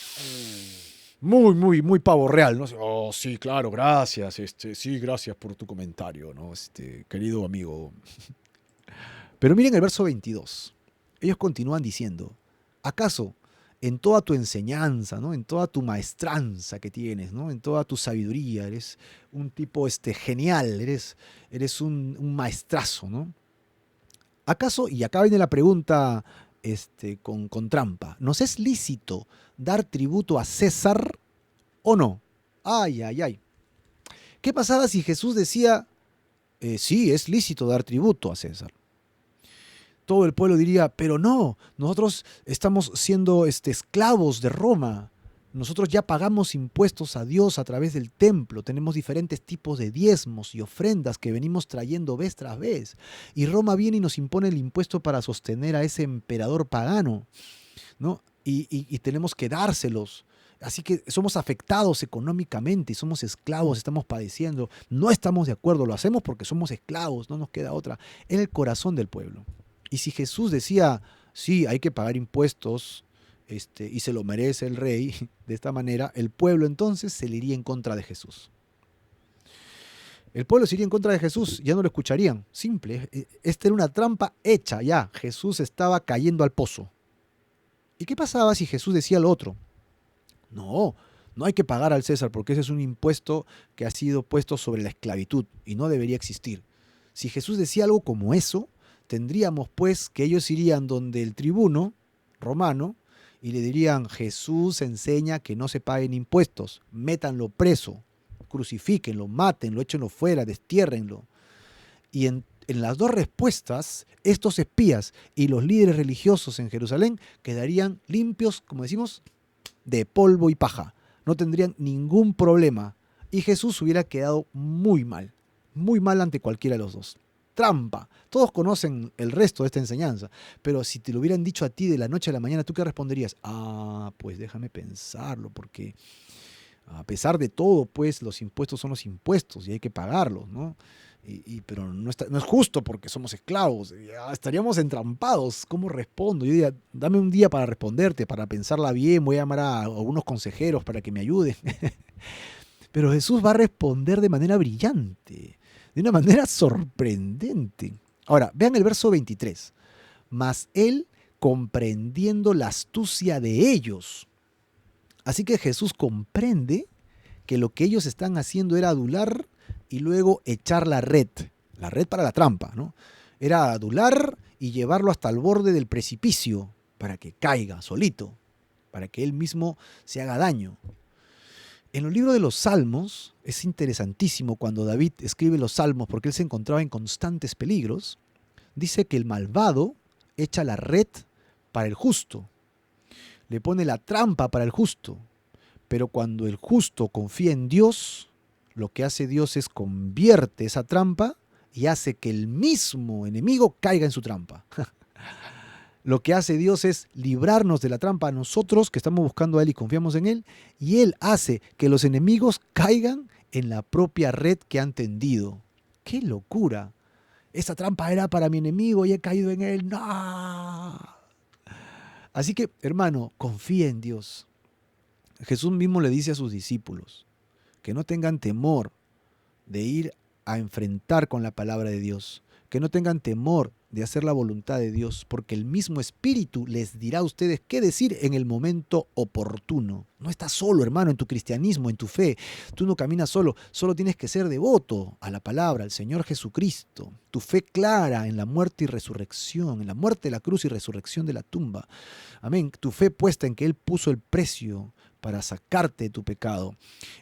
Speaker 1: muy, muy, muy pavo real, ¿no? Oh, sí, claro, gracias, sí, gracias por tu comentario, ¿no? Querido amigo. Pero miren el verso 22. Ellos continúan diciendo, ¿acaso en toda tu enseñanza, ¿no? En toda tu maestranza que tienes, ¿no? En toda tu sabiduría, eres un tipo genial, eres un maestrazo, ¿no? ¿Acaso, y acá viene la pregunta con trampa, ¿nos es lícito dar tributo a César o no? Ay, ay, ay. ¿Qué pasaba si Jesús decía, sí, es lícito dar tributo a César? Todo el pueblo diría, pero no, nosotros estamos siendo esclavos de Roma. Nosotros ya pagamos impuestos a Dios a través del templo, tenemos diferentes tipos de diezmos y ofrendas que venimos trayendo vez tras vez. Y Roma viene y nos impone el impuesto para sostener a ese emperador pagano, ¿no? Y tenemos que dárselos. Así que somos afectados económicamente y somos esclavos, estamos padeciendo. No estamos de acuerdo, lo hacemos porque somos esclavos, no nos queda otra. Era el corazón del pueblo. Y si Jesús decía, sí, hay que pagar impuestos, y se lo merece el rey, de esta manera, el pueblo entonces se le iría en contra de Jesús. El pueblo se iría en contra de Jesús, ya no lo escucharían. Simple, esta era una trampa hecha ya. Jesús estaba cayendo al pozo. ¿Y qué pasaba si Jesús decía lo otro? No, no hay que pagar al César porque ese es un impuesto que ha sido puesto sobre la esclavitud y no debería existir. Si Jesús decía algo como eso, tendríamos pues que ellos irían donde el tribuno romano y le dirían, Jesús enseña que no se paguen impuestos, métanlo preso, crucifíquenlo, mátenlo, échenlo fuera, destiérrenlo. Y en las dos respuestas, estos espías y los líderes religiosos en Jerusalén quedarían limpios, como decimos, de polvo y paja. No tendrían ningún problema. Y Jesús hubiera quedado muy mal ante cualquiera de los dos. Trampa. Todos conocen el resto de esta enseñanza, pero si te lo hubieran dicho a ti de la noche a la mañana, ¿tú qué responderías? Ah, pues déjame pensarlo, porque a pesar de todo, pues los impuestos son los impuestos y hay que pagarlos, ¿no? Pero no es justo porque somos esclavos, estaríamos entrampados. ¿Cómo respondo? Yo diría, dame un día para responderte, para pensarla bien, voy a llamar a algunos consejeros para que me ayuden. Pero Jesús va a responder de manera brillante, de una manera sorprendente. Ahora, vean el verso 23. Mas él comprendiendo la astucia de ellos. Así que Jesús comprende que lo que ellos están haciendo era adular y luego echar la red para la trampa, ¿no? Era adular y llevarlo hasta el borde del precipicio para que caiga solito, para que él mismo se haga daño. En el libro de los Salmos es interesantísimo cuando David escribe los Salmos porque él se encontraba en constantes peligros. Dice que el malvado echa la red para el justo, le pone la trampa para el justo, pero cuando el justo confía en Dios, lo que hace Dios es convierte esa trampa y hace que el mismo enemigo caiga en su trampa. Lo que hace Dios es librarnos de la trampa a nosotros que estamos buscando a Él y confiamos en Él, y Él hace que los enemigos caigan en la propia red que han tendido. ¡Qué locura! Esta trampa era para mi enemigo y he caído en él. ¡No! Así que, hermano, confía en Dios. Jesús mismo le dice a sus discípulos que no tengan temor de ir a enfrentar con la palabra de Dios, que no tengan temor de hacer la voluntad de Dios, porque el mismo Espíritu les dirá a ustedes qué decir en el momento oportuno. No estás solo, hermano, en tu cristianismo, en tu fe. Tú no caminas solo, solo tienes que ser devoto a la palabra, al Señor Jesucristo. Tu fe clara en la muerte y resurrección, en la muerte de la cruz y resurrección de la tumba. Amén. Tu fe puesta en que Él puso el precio para sacarte de tu pecado.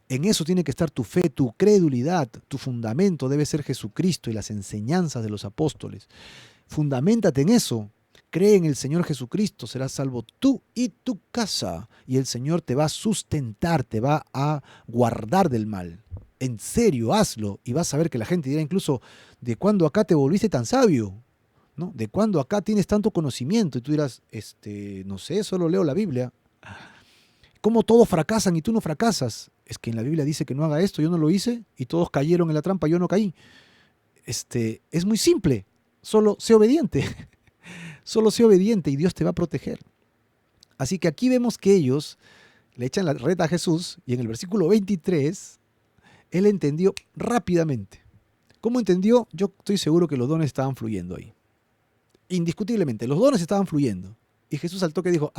Speaker 1: En eso tiene que estar tu fe, tu credulidad, tu fundamento debe ser Jesucristo y las enseñanzas de los apóstoles. Fundamentate en eso. Cree en el Señor Jesucristo, serás salvo tú y tu casa. Y el Señor te va a sustentar, te va a guardar del mal. En serio, hazlo. Y vas a ver que la gente dirá incluso, ¿de cuándo acá te volviste tan sabio? ¿No? ¿De cuándo acá tienes tanto conocimiento? Y tú dirás, no sé, solo leo la Biblia. ¿Cómo todos fracasan y tú no fracasas? Es que en la Biblia dice que no haga esto, yo no lo hice, y todos cayeron en la trampa, yo no caí. Es muy simple. Solo sé obediente. Solo sé obediente y Dios te va a proteger. Así que aquí vemos que ellos le echan la red a Jesús y en el versículo 23 él entendió rápidamente. ¿Cómo entendió? Yo estoy seguro que los dones estaban fluyendo ahí. Indiscutiblemente, los dones estaban fluyendo. Y Jesús al toque dijo,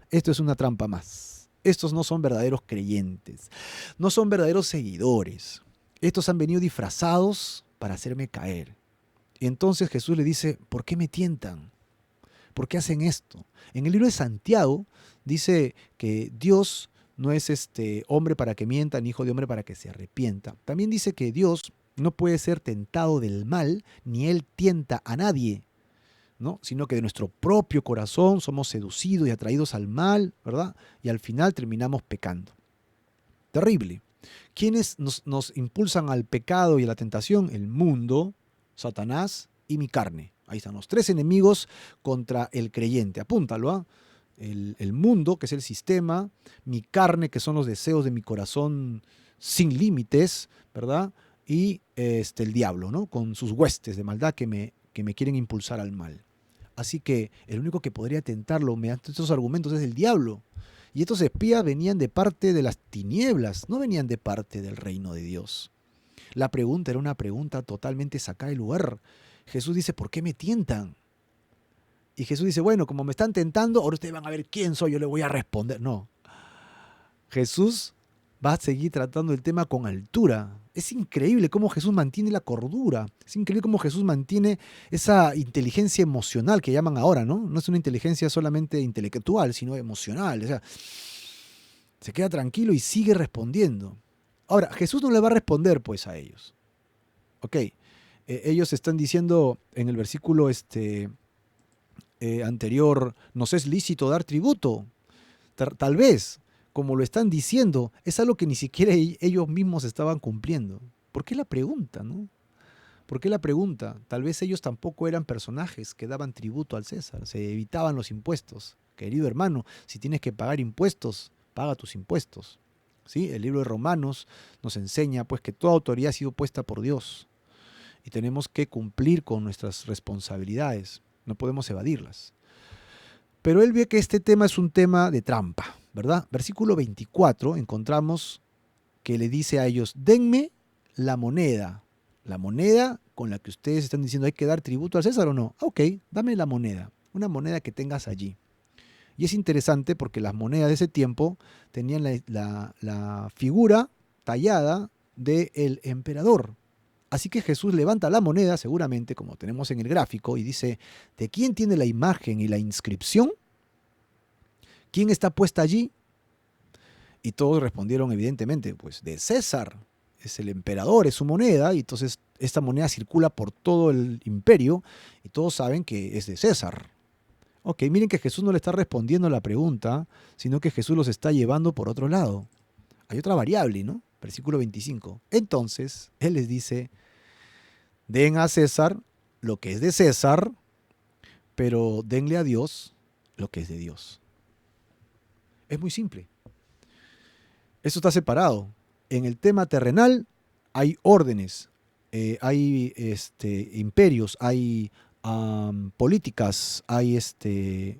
Speaker 1: esto es una trampa más. Estos no son verdaderos creyentes, no son verdaderos seguidores. Estos han venido disfrazados para hacerme caer. Y entonces Jesús le dice, ¿por qué me tientan? ¿Por qué hacen esto? En el libro de Santiago dice que Dios no es hombre para que mienta, ni hijo de hombre para que se arrepienta. También dice que Dios no puede ser tentado del mal, ni él tienta a nadie, ¿no? Sino que de nuestro propio corazón somos seducidos y atraídos al mal, ¿verdad? Y al final terminamos pecando. Terrible. ¿Quiénes nos impulsan al pecado y a la tentación? El mundo, Satanás y mi carne. Ahí están los tres enemigos contra el creyente. Apúntalo, ¿ah? El mundo, que es el sistema, mi carne, que son los deseos de mi corazón sin límites, ¿verdad? Y el diablo, ¿no? Con sus huestes de maldad que me quieren impulsar al mal. Así que el único que podría tentarlo mediante estos argumentos es el diablo. Y estos espías venían de parte de las tinieblas, no venían de parte del reino de Dios. La pregunta era una pregunta totalmente sacada de lugar. Jesús dice, ¿por qué me tientan? Y Jesús dice, bueno, como me están tentando, ahora ustedes van a ver quién soy, yo le voy a responder. No. Jesús va a seguir tratando el tema con altura. Es increíble cómo Jesús mantiene la cordura. Es increíble cómo Jesús mantiene esa inteligencia emocional que llaman ahora, ¿no? No es una inteligencia solamente intelectual, sino emocional. O sea, se queda tranquilo y sigue respondiendo. Ahora, Jesús no le va a responder, pues, a ellos. Ok, ellos están diciendo en el versículo anterior, ¿nos es lícito dar tributo? Tal vez, como lo están diciendo, es algo que ni siquiera ellos mismos estaban cumpliendo. ¿Por qué la pregunta, no? ¿Por qué la pregunta? Tal vez ellos tampoco eran personajes que daban tributo al César, se evitaban los impuestos. Querido hermano, si tienes que pagar impuestos, paga tus impuestos. ¿Sí? El libro de Romanos nos enseña pues, que toda autoridad ha sido puesta por Dios y tenemos que cumplir con nuestras responsabilidades, no podemos evadirlas. Pero él ve que este tema es un tema de trampa, ¿verdad? Versículo 24 encontramos que le dice a ellos, denme la moneda con la que ustedes están diciendo hay que dar tributo al César o no. Ok, dame la moneda, una moneda que tengas allí. Y es interesante porque las monedas de ese tiempo tenían la figura tallada del emperador. Así que Jesús levanta la moneda, seguramente, como tenemos en el gráfico, y dice, ¿de quién tiene la imagen y la inscripción? ¿Quién está puesta allí? Y todos respondieron evidentemente, pues de César, es el emperador, es su moneda, y entonces esta moneda circula por todo el imperio, y todos saben que es de César. Ok, miren que Jesús no le está respondiendo a la pregunta, sino que Jesús los está llevando por otro lado. Hay otra variable, ¿no? Versículo 25. Entonces, Él les dice, den a César lo que es de César, pero denle a Dios lo que es de Dios. Es muy simple. Eso está separado. En el tema terrenal hay órdenes, hay imperios, hay políticas, hay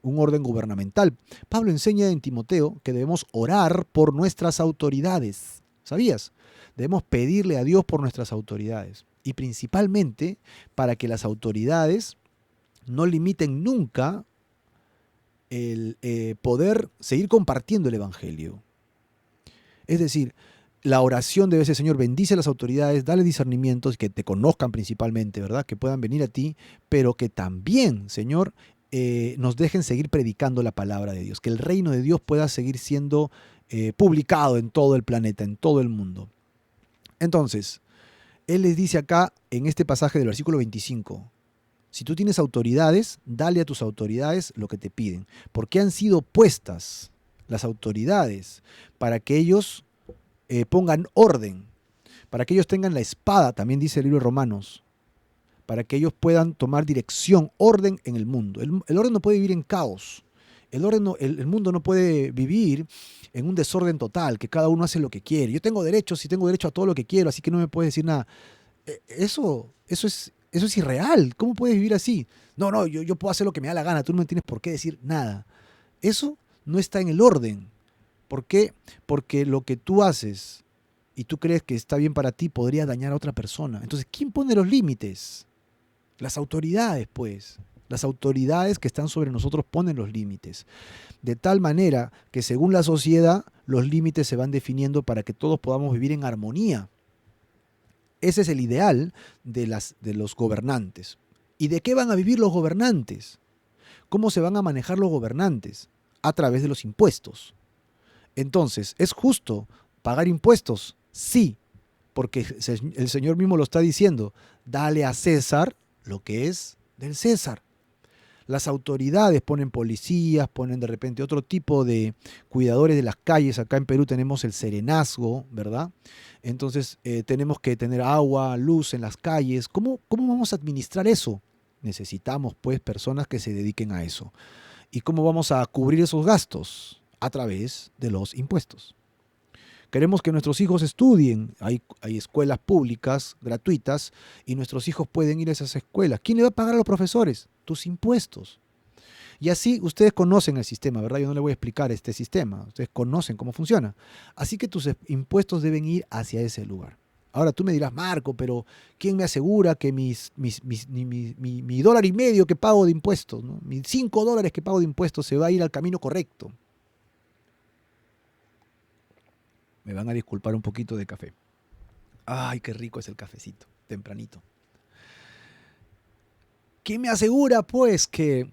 Speaker 1: un orden gubernamental. Pablo enseña en Timoteo que debemos orar por nuestras autoridades. ¿Sabías? Debemos pedirle a Dios por nuestras autoridades. Y principalmente para que las autoridades no limiten nunca el poder seguir compartiendo el Evangelio. Es decir, la oración debe ser, Señor, bendice a las autoridades, dale discernimientos, que te conozcan principalmente, ¿verdad? Que puedan venir a ti, pero que también, Señor, nos dejen seguir predicando la palabra de Dios, que el reino de Dios pueda seguir siendo publicado en todo el planeta, en todo el mundo. Entonces, Él les dice acá, en este pasaje del versículo 25, si tú tienes autoridades, dale a tus autoridades lo que te piden, porque han sido puestas las autoridades para que ellos pongan orden, para que ellos tengan la espada, también dice el libro de Romanos, para que ellos puedan tomar dirección, orden en el mundo. El orden no puede vivir en caos. El mundo no puede vivir en un desorden total, que cada uno hace lo que quiere. Yo tengo derechos y tengo derecho a todo lo que quiero, así que no me puedes decir nada. Eso es irreal. ¿Cómo puedes vivir así? No, yo puedo hacer lo que me da la gana, tú no me tienes por qué decir nada. Eso no está en el orden. ¿Por qué? Porque lo que tú haces y tú crees que está bien para ti podría dañar a otra persona. Entonces, ¿quién pone los límites? Las autoridades, pues. Las autoridades que están sobre nosotros ponen los límites. De tal manera que según la sociedad, los límites se van definiendo para que todos podamos vivir en armonía. Ese es el ideal de los gobernantes. ¿Y de qué van a vivir los gobernantes? ¿Cómo se van a manejar los gobernantes? A través de los impuestos. Entonces, ¿es justo pagar impuestos? Sí, porque el Señor mismo lo está diciendo. Dale a César lo que es del César. Las autoridades ponen policías, ponen de repente otro tipo de cuidadores de las calles. Acá en Perú tenemos el serenazgo, ¿verdad? Entonces tenemos que tener agua, luz en las calles. ¿Cómo vamos a administrar eso? Necesitamos pues personas que se dediquen a eso. ¿Y cómo vamos a cubrir esos gastos? A través de los impuestos. Queremos que nuestros hijos estudien. Hay escuelas públicas, gratuitas, y nuestros hijos pueden ir a esas escuelas. ¿Quién le va a pagar a los profesores? Tus impuestos. Y así ustedes conocen el sistema, ¿verdad? Yo no le voy a explicar este sistema. Ustedes conocen cómo funciona. Así que tus impuestos deben ir hacia ese lugar. Ahora tú me dirás, Marco, pero ¿quién me asegura que mi $1.50 que pago de impuestos, ¿no? Mis $5 que pago de impuestos se va a ir al camino correcto? Me van a disculpar un poquito de café. Ay, qué rico es el cafecito, tempranito. ¿Quién me asegura, pues, que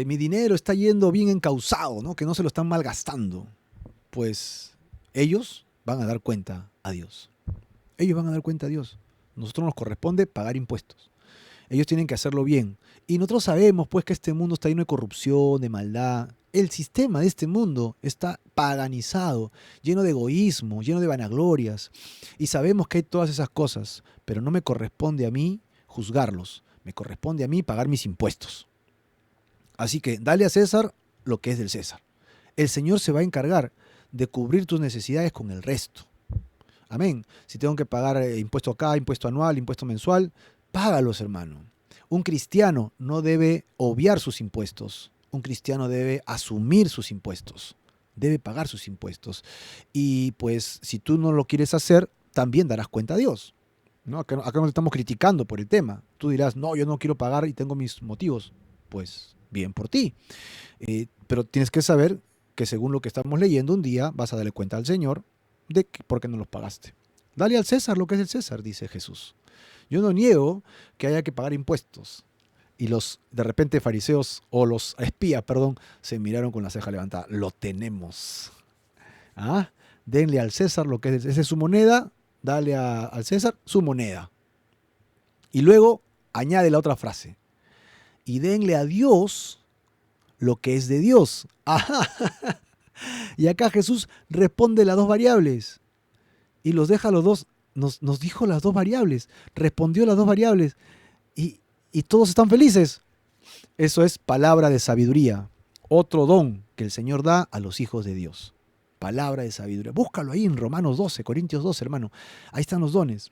Speaker 1: mi dinero está yendo bien encauzado, ¿no? Que no se lo están malgastando? Pues ellos van a dar cuenta a Dios. Ellos van a dar cuenta a Dios. Nosotros nos corresponde pagar impuestos. Ellos tienen que hacerlo bien. Y nosotros sabemos, pues, que este mundo está lleno de corrupción, de maldad. El sistema de este mundo está paganizado, lleno de egoísmo, lleno de vanaglorias. Y sabemos que hay todas esas cosas, pero no me corresponde a mí juzgarlos. Me corresponde a mí pagar mis impuestos. Así que dale a César lo que es del César. El Señor se va a encargar de cubrir tus necesidades con el resto. Amén. Si tengo que pagar impuesto acá, impuesto anual, impuesto mensual, págalos, hermano. Un cristiano no debe obviar sus impuestos. Un cristiano debe asumir sus impuestos. Debe pagar sus impuestos. Y pues si tú no lo quieres hacer, también darás cuenta a Dios. ¿No? Acá no te estamos criticando por el tema. Tú dirás, no, yo no quiero pagar y tengo mis motivos. Pues bien por ti. Pero tienes que saber que según lo que estamos leyendo, un día vas a darle cuenta al Señor de por qué no los pagaste. Dale al César lo que es del César, dice Jesús. Yo no niego que haya que pagar impuestos. Y los, de repente, fariseos o los espías, perdón, se miraron con la ceja levantada. Lo tenemos. ¿Ah? Denle al César lo que es, esa es su moneda, dale al César su moneda. Y luego añade la otra frase. Y denle a Dios lo que es de Dios. Ajá. Y acá Jesús responde las dos variables. Y los deja a los dos, nos dijo las dos variables. Respondió las dos variables. Y todos están felices. Eso es palabra de sabiduría. Otro don que el Señor da a los hijos de Dios. Palabra de sabiduría. Búscalo ahí en Romanos 12, Corintios 12, hermano. Ahí están los dones.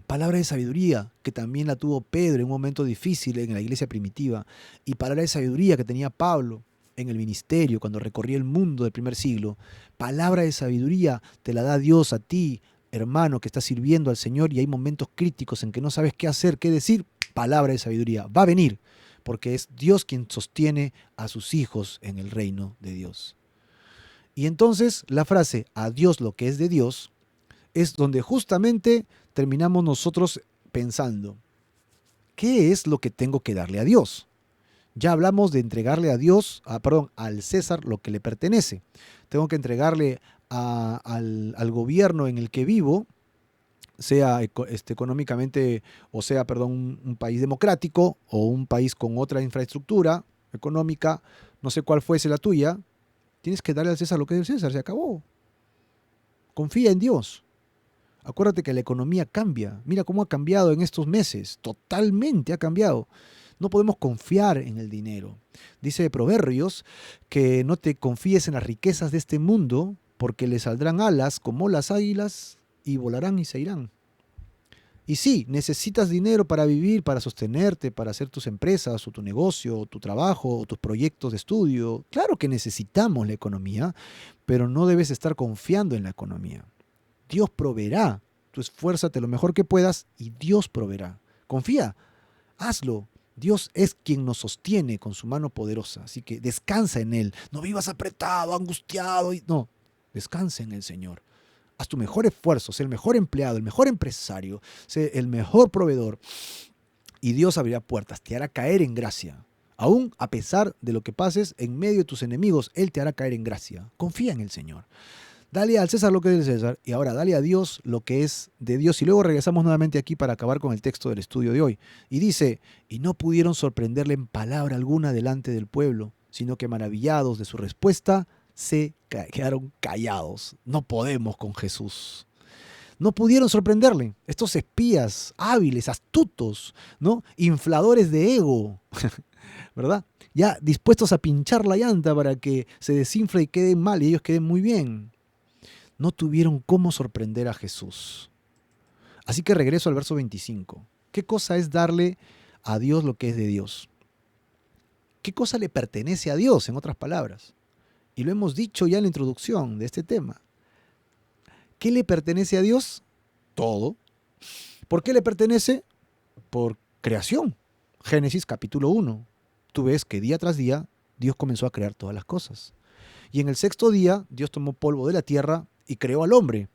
Speaker 1: Palabra de sabiduría que también la tuvo Pedro en un momento difícil en la iglesia primitiva. Y palabra de sabiduría que tenía Pablo en el ministerio cuando recorría el mundo del primer siglo. Palabra de sabiduría te la da Dios a ti, hermano, que estás sirviendo al Señor y hay momentos críticos en que no sabes qué hacer, qué decir. Palabra de sabiduría va a venir, porque es Dios quien sostiene a sus hijos en el reino de Dios. Y entonces la frase a Dios lo que es de Dios es donde justamente terminamos nosotros pensando, ¿qué es lo que tengo que darle a Dios? Ya hablamos de entregarle a Dios, al César lo que le pertenece. Tengo que entregarle al gobierno en el que vivo, sea económicamente, o sea, un país democrático o un país con otra infraestructura económica, no sé cuál fuese la tuya, tienes que darle al César lo que es del César, se acabó. Confía en Dios. Acuérdate que la economía cambia. Mira cómo ha cambiado en estos meses. Totalmente ha cambiado. No podemos confiar en el dinero. Dice Proverbios que no te confíes en las riquezas de este mundo porque le saldrán alas como las águilas y volarán y se irán. Y sí, necesitas dinero para vivir, para sostenerte, para hacer tus empresas o tu negocio, o tu trabajo, o tus proyectos de estudio. Claro que necesitamos la economía, pero no debes estar confiando en la economía. Dios proveerá. Tú esfuérzate lo mejor que puedas y Dios proveerá. Confía, hazlo. Dios es quien nos sostiene con su mano poderosa, así que descansa en Él. No vivas apretado, angustiado. No, descansa en el Señor. Haz tu mejor esfuerzo, sé el mejor empleado, el mejor empresario, sé el mejor proveedor. Y Dios abrirá puertas, te hará caer en gracia. Aún a pesar de lo que pases en medio de tus enemigos, Él te hará caer en gracia. Confía en el Señor. Dale al César lo que es del César y ahora dale a Dios lo que es de Dios. Y luego regresamos nuevamente aquí para acabar con el texto del estudio de hoy. Y dice, y no pudieron sorprenderle en palabra alguna delante del pueblo, sino que maravillados de su respuesta, se quedaron callados. No podemos con Jesús. No pudieron sorprenderle. Estos espías hábiles, astutos, ¿no? Infladores de ego, ¿verdad? Ya dispuestos a pinchar la llanta para que se desinfle y queden mal y ellos queden muy bien. No tuvieron cómo sorprender a Jesús. Así que regreso al verso 25. ¿Qué cosa es darle a Dios lo que es de Dios? ¿Qué cosa le pertenece a Dios, en otras palabras? Y lo hemos dicho ya en la introducción de este tema. ¿Qué le pertenece a Dios? Todo. ¿Por qué le pertenece? Por creación. Génesis capítulo 1. Tú ves que día tras día Dios comenzó a crear todas las cosas. Y en el sexto día Dios tomó polvo de la tierra y creó al hombre,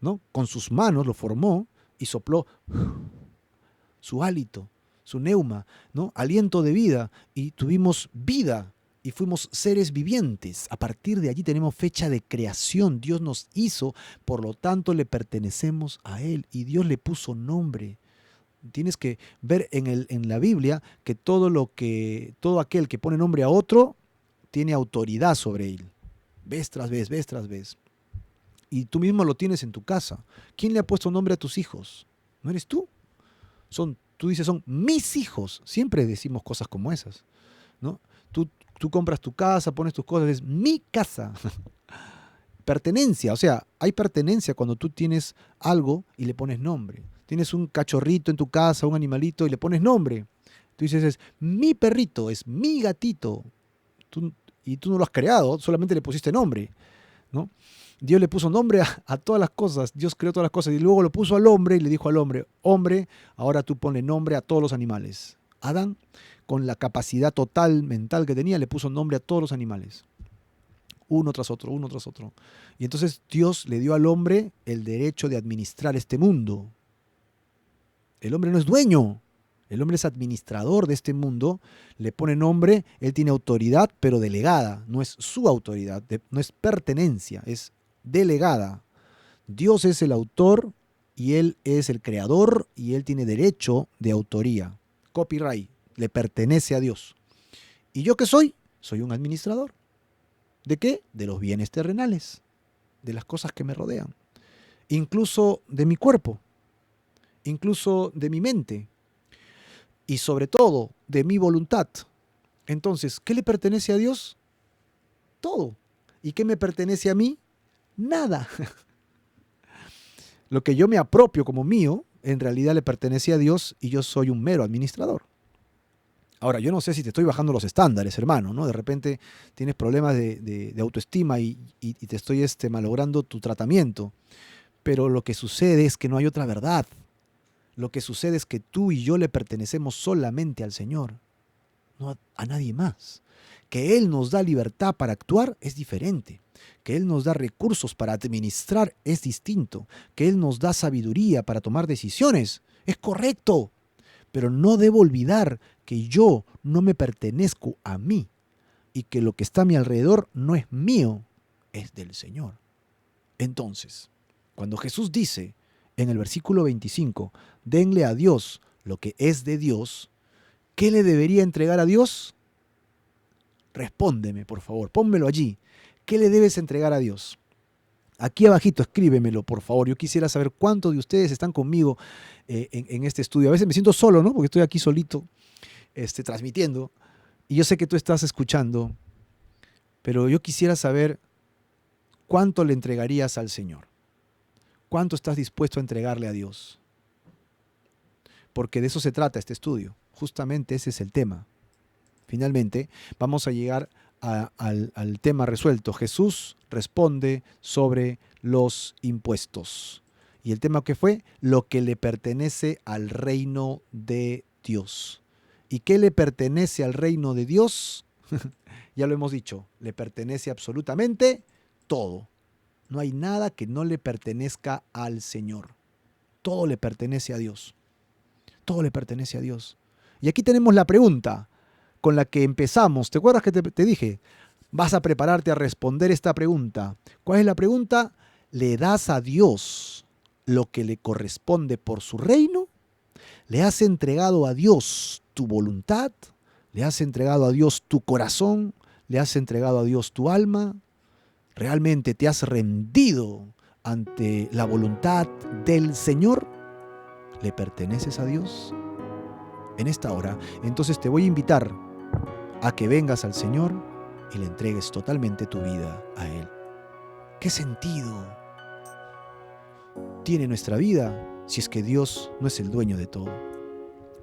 Speaker 1: ¿no? Con sus manos lo formó y sopló su hálito, su neuma, ¿no? Aliento de vida, y tuvimos vida y fuimos seres vivientes. A partir de allí tenemos fecha de creación. Dios nos hizo, por lo tanto le pertenecemos a Él y Dios le puso nombre. Tienes que ver en la Biblia que todo aquel que pone nombre a otro tiene autoridad sobre él. Vez tras vez, vez tras vez. Y tú mismo lo tienes en tu casa. ¿Quién le ha puesto nombre a tus hijos? ¿No eres tú? Tú dices, son mis hijos. Siempre decimos cosas como esas, ¿no? Tú compras tu casa, pones tus cosas, es mi casa. Pertenencia, o sea, hay pertenencia cuando tú tienes algo y le pones nombre. Tienes un cachorrito en tu casa, un animalito, y le pones nombre. Tú dices, es mi perrito, es mi gatito. Y tú no lo has creado, solamente le pusiste nombre, ¿no? Dios le puso nombre a todas las cosas. Dios creó todas las cosas y luego lo puso al hombre y le dijo al hombre, hombre, ahora tú ponle nombre a todos los animales. Adán, con la capacidad total mental que tenía, le puso nombre a todos los animales. Uno tras otro, uno tras otro. Y entonces Dios le dio al hombre el derecho de administrar este mundo. El hombre no es dueño. El hombre es administrador de este mundo, le pone nombre, él tiene autoridad, pero delegada. No es su autoridad, no es pertenencia, es delegada. Dios es el autor y Él es el creador y Él tiene derecho de autoría. Copyright, le pertenece a Dios. ¿Y yo qué soy? Soy un administrador. ¿De qué? De los bienes terrenales, de las cosas que me rodean. Incluso de mi cuerpo, incluso de mi mente y sobre todo de mi voluntad. Entonces, ¿qué le pertenece a Dios? Todo. ¿Y qué me pertenece a mí? Nada. Lo que yo me apropio como mío, en realidad le pertenece a Dios y yo soy un mero administrador. Ahora, yo no sé si te estoy bajando los estándares, hermano, ¿no? De repente tienes problemas de autoestima y te estoy malogrando tu tratamiento. Pero lo que sucede es que no hay otra verdad. Lo que sucede es que tú y yo le pertenecemos solamente al Señor, no a nadie más. Que Él nos da libertad para actuar es diferente. Que Él nos da recursos para administrar es distinto. Que Él nos da sabiduría para tomar decisiones es correcto. Pero no debo olvidar que yo no me pertenezco a mí y que lo que está a mi alrededor no es mío, es del Señor. Entonces, cuando Jesús dice en el versículo 25, denle a Dios lo que es de Dios, ¿qué le debería entregar a Dios? Respóndeme, por favor, pónmelo allí. ¿Qué le debes entregar a Dios? Aquí abajito, escríbemelo, por favor. Yo quisiera saber cuántos de ustedes están conmigo en este estudio. A veces me siento solo, ¿no? Porque estoy aquí solito, transmitiendo. Y yo sé que tú estás escuchando, pero yo quisiera saber cuánto le entregarías al Señor. ¿Cuánto estás dispuesto a entregarle a Dios? Porque de eso se trata este estudio. Justamente ese es el tema. Finalmente, vamos a llegar al tema resuelto. Jesús responde sobre los impuestos. ¿Y el tema qué fue? Lo que le pertenece al reino de Dios. ¿Y qué le pertenece al reino de Dios? Ya lo hemos dicho, le pertenece absolutamente todo. No hay nada que no le pertenezca al Señor. Todo le pertenece a Dios. Todo le pertenece a Dios. Y aquí tenemos la pregunta con la que empezamos. ¿Te acuerdas que te dije? Vas a prepararte a responder esta pregunta. ¿Cuál es la pregunta? ¿Le das a Dios lo que le corresponde por su reino? ¿Le has entregado a Dios tu voluntad? ¿Le has entregado a Dios tu corazón? ¿Le has entregado a Dios tu alma? ¿Realmente te has rendido ante la voluntad del Señor? ¿Le perteneces a Dios? En esta hora, entonces te voy a invitar a que vengas al Señor y le entregues totalmente tu vida a Él. ¿Qué sentido tiene nuestra vida si es que Dios no es el dueño de todo?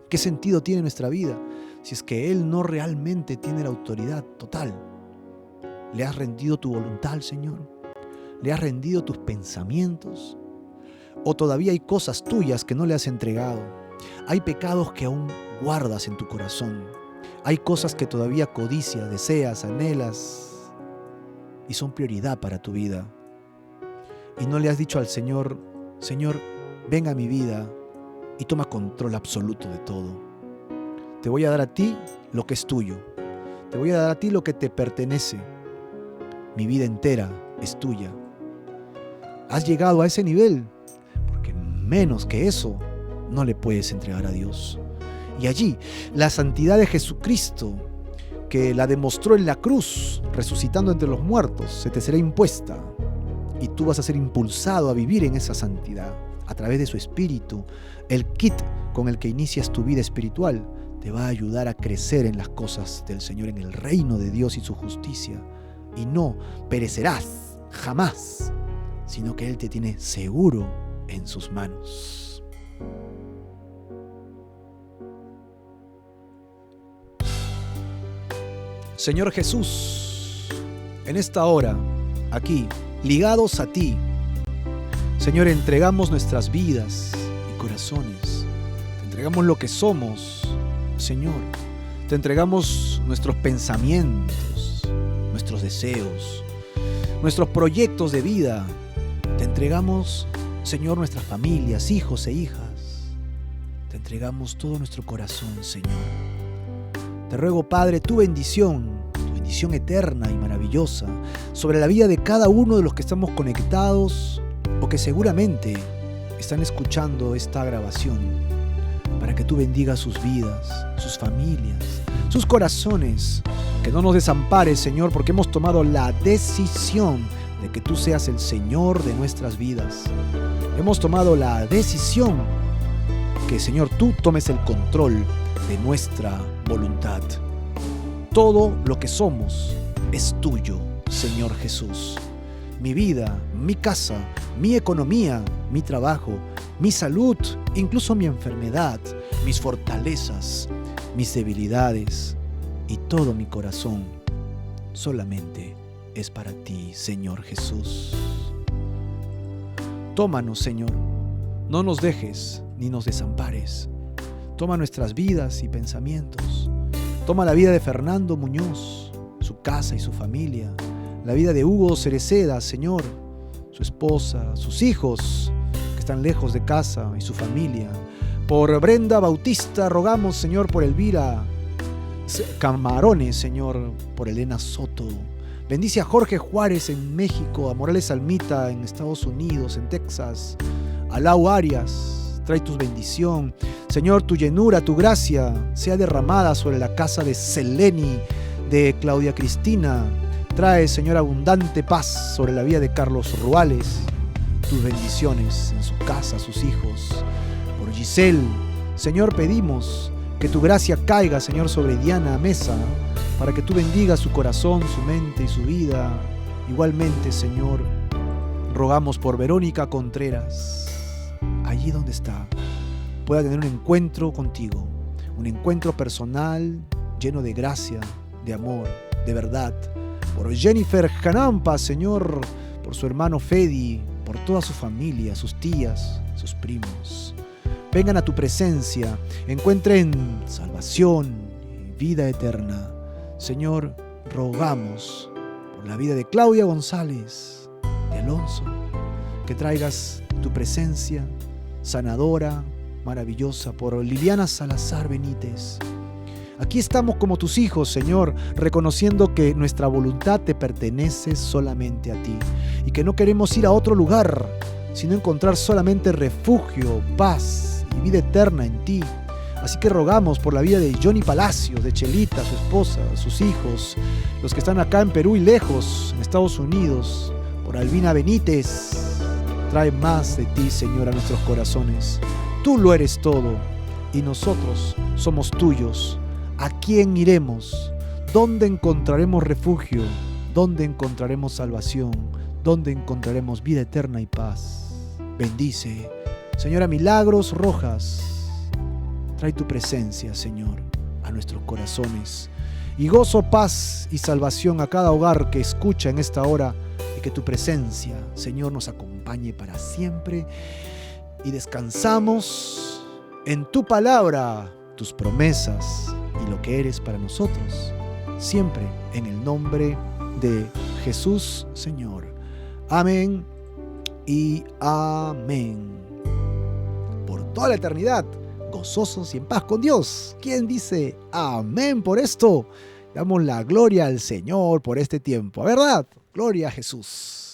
Speaker 1: ¿Qué sentido tiene nuestra vida si es que Él no realmente tiene la autoridad total? ¿Le has rendido tu voluntad al Señor? ¿Le has rendido tus pensamientos? ¿O todavía hay cosas tuyas que no le has entregado? Hay pecados que aún guardas en tu corazón. Hay cosas que todavía codicias, deseas, anhelas y son prioridad para tu vida. Y no le has dicho al Señor, Señor, ven a mi vida y toma control absoluto de todo. Te voy a dar a ti lo que es tuyo. Te voy a dar a ti lo que te pertenece. Mi vida entera es tuya. ¿Has llegado a ese nivel? Porque menos que eso no le puedes entregar a Dios. Y allí, la santidad de Jesucristo, que la demostró en la cruz, resucitando entre los muertos, se te será impuesta. Y tú vas a ser impulsado a vivir en esa santidad, a través de su Espíritu. El kit con el que inicias tu vida espiritual te va a ayudar a crecer en las cosas del Señor, en el reino de Dios y su justicia. Y no perecerás jamás, sino que Él te tiene seguro en sus manos. Señor Jesús, en esta hora, aquí, ligados a ti, Señor, entregamos nuestras vidas y corazones. Te entregamos lo que somos, Señor. Te entregamos nuestros pensamientos, nuestros deseos, nuestros proyectos de vida. Te entregamos, Señor, nuestras familias, hijos e hijas. Te entregamos todo nuestro corazón, Señor. Te ruego, Padre, tu bendición eterna y maravillosa sobre la vida de cada uno de los que estamos conectados o que seguramente están escuchando esta grabación, para que tú bendigas sus vidas, sus familias, sus corazones. Que no nos desampares, Señor, porque hemos tomado la decisión de que tú seas el Señor de nuestras vidas. Hemos tomado la decisión que, Señor, tú tomes el control de nuestra voluntad. Todo lo que somos es tuyo, Señor Jesús. Mi vida, mi casa, mi economía, mi trabajo, mi salud, incluso mi enfermedad, mis fortalezas, mis debilidades y todo mi corazón solamente es para ti, Señor Jesús. Tómanos, Señor, no nos dejes ni nos desampares. Toma nuestras vidas y pensamientos. Toma la vida de Fernando Muñoz, su casa y su familia, la vida de Hugo Cereceda, Señor, su esposa, sus hijos que están lejos de casa y su familia. Por Brenda Bautista rogamos, Señor, por Elvira Camarones, Señor, por Elena Soto. Bendice a Jorge Juárez en México, a Morales Almita en Estados Unidos, en Texas, a Lau Arias. Trae tu bendición. Señor, tu llenura, tu gracia sea derramada sobre la casa de Seleni, de Claudia Cristina. Trae, Señor, abundante paz sobre la vida de Carlos Ruales. Tus bendiciones en su casa, sus hijos. Por Giselle, Señor, pedimos que tu gracia caiga, Señor, sobre Diana Mesa, para que tú bendigas su corazón, su mente y su vida. Igualmente, Señor, rogamos por Verónica Contreras, allí donde está, pueda tener un encuentro contigo, un encuentro personal lleno de gracia, de amor, de verdad. Por Jennifer Janampa, Señor, por su hermano Fedi, por toda su familia, sus tías, sus primos. vengan a tu presencia, encuentren salvación y vida eterna. Señor, rogamos por la vida de Claudia González, de Alonso, que traigas tu presencia sanadora, maravillosa, por Liliana Salazar Benítez. Aquí estamos como tus hijos, Señor, reconociendo que nuestra voluntad te pertenece solamente a ti y que no queremos ir a otro lugar, sino encontrar solamente refugio, paz y vida eterna en ti. Así que rogamos por la vida de Johnny Palacios, de Chelita, su esposa, sus hijos, los que están acá en Perú y lejos, en Estados Unidos, por Albina Benítez. Trae más de ti, Señor, a nuestros corazones. Tú lo eres todo y nosotros somos tuyos. ¿A quién iremos? ¿Dónde encontraremos refugio? ¿Dónde encontraremos salvación? ¿Dónde encontraremos vida eterna y paz? Bendice, Señora Milagros Rojas. Trae tu presencia, Señor, a nuestros corazones. Y gozo, paz y salvación a cada hogar que escucha en esta hora. Y que tu presencia, Señor, nos acompañe para siempre. Y descansamos en tu palabra, tus promesas y lo que eres para nosotros. Siempre en el nombre de Jesús, Señor. Amén y amén. Por toda la eternidad, gozosos y en paz con Dios. ¿Quién dice amén por esto? Damos la gloria al Señor por este tiempo, ¿verdad? Gloria a Jesús.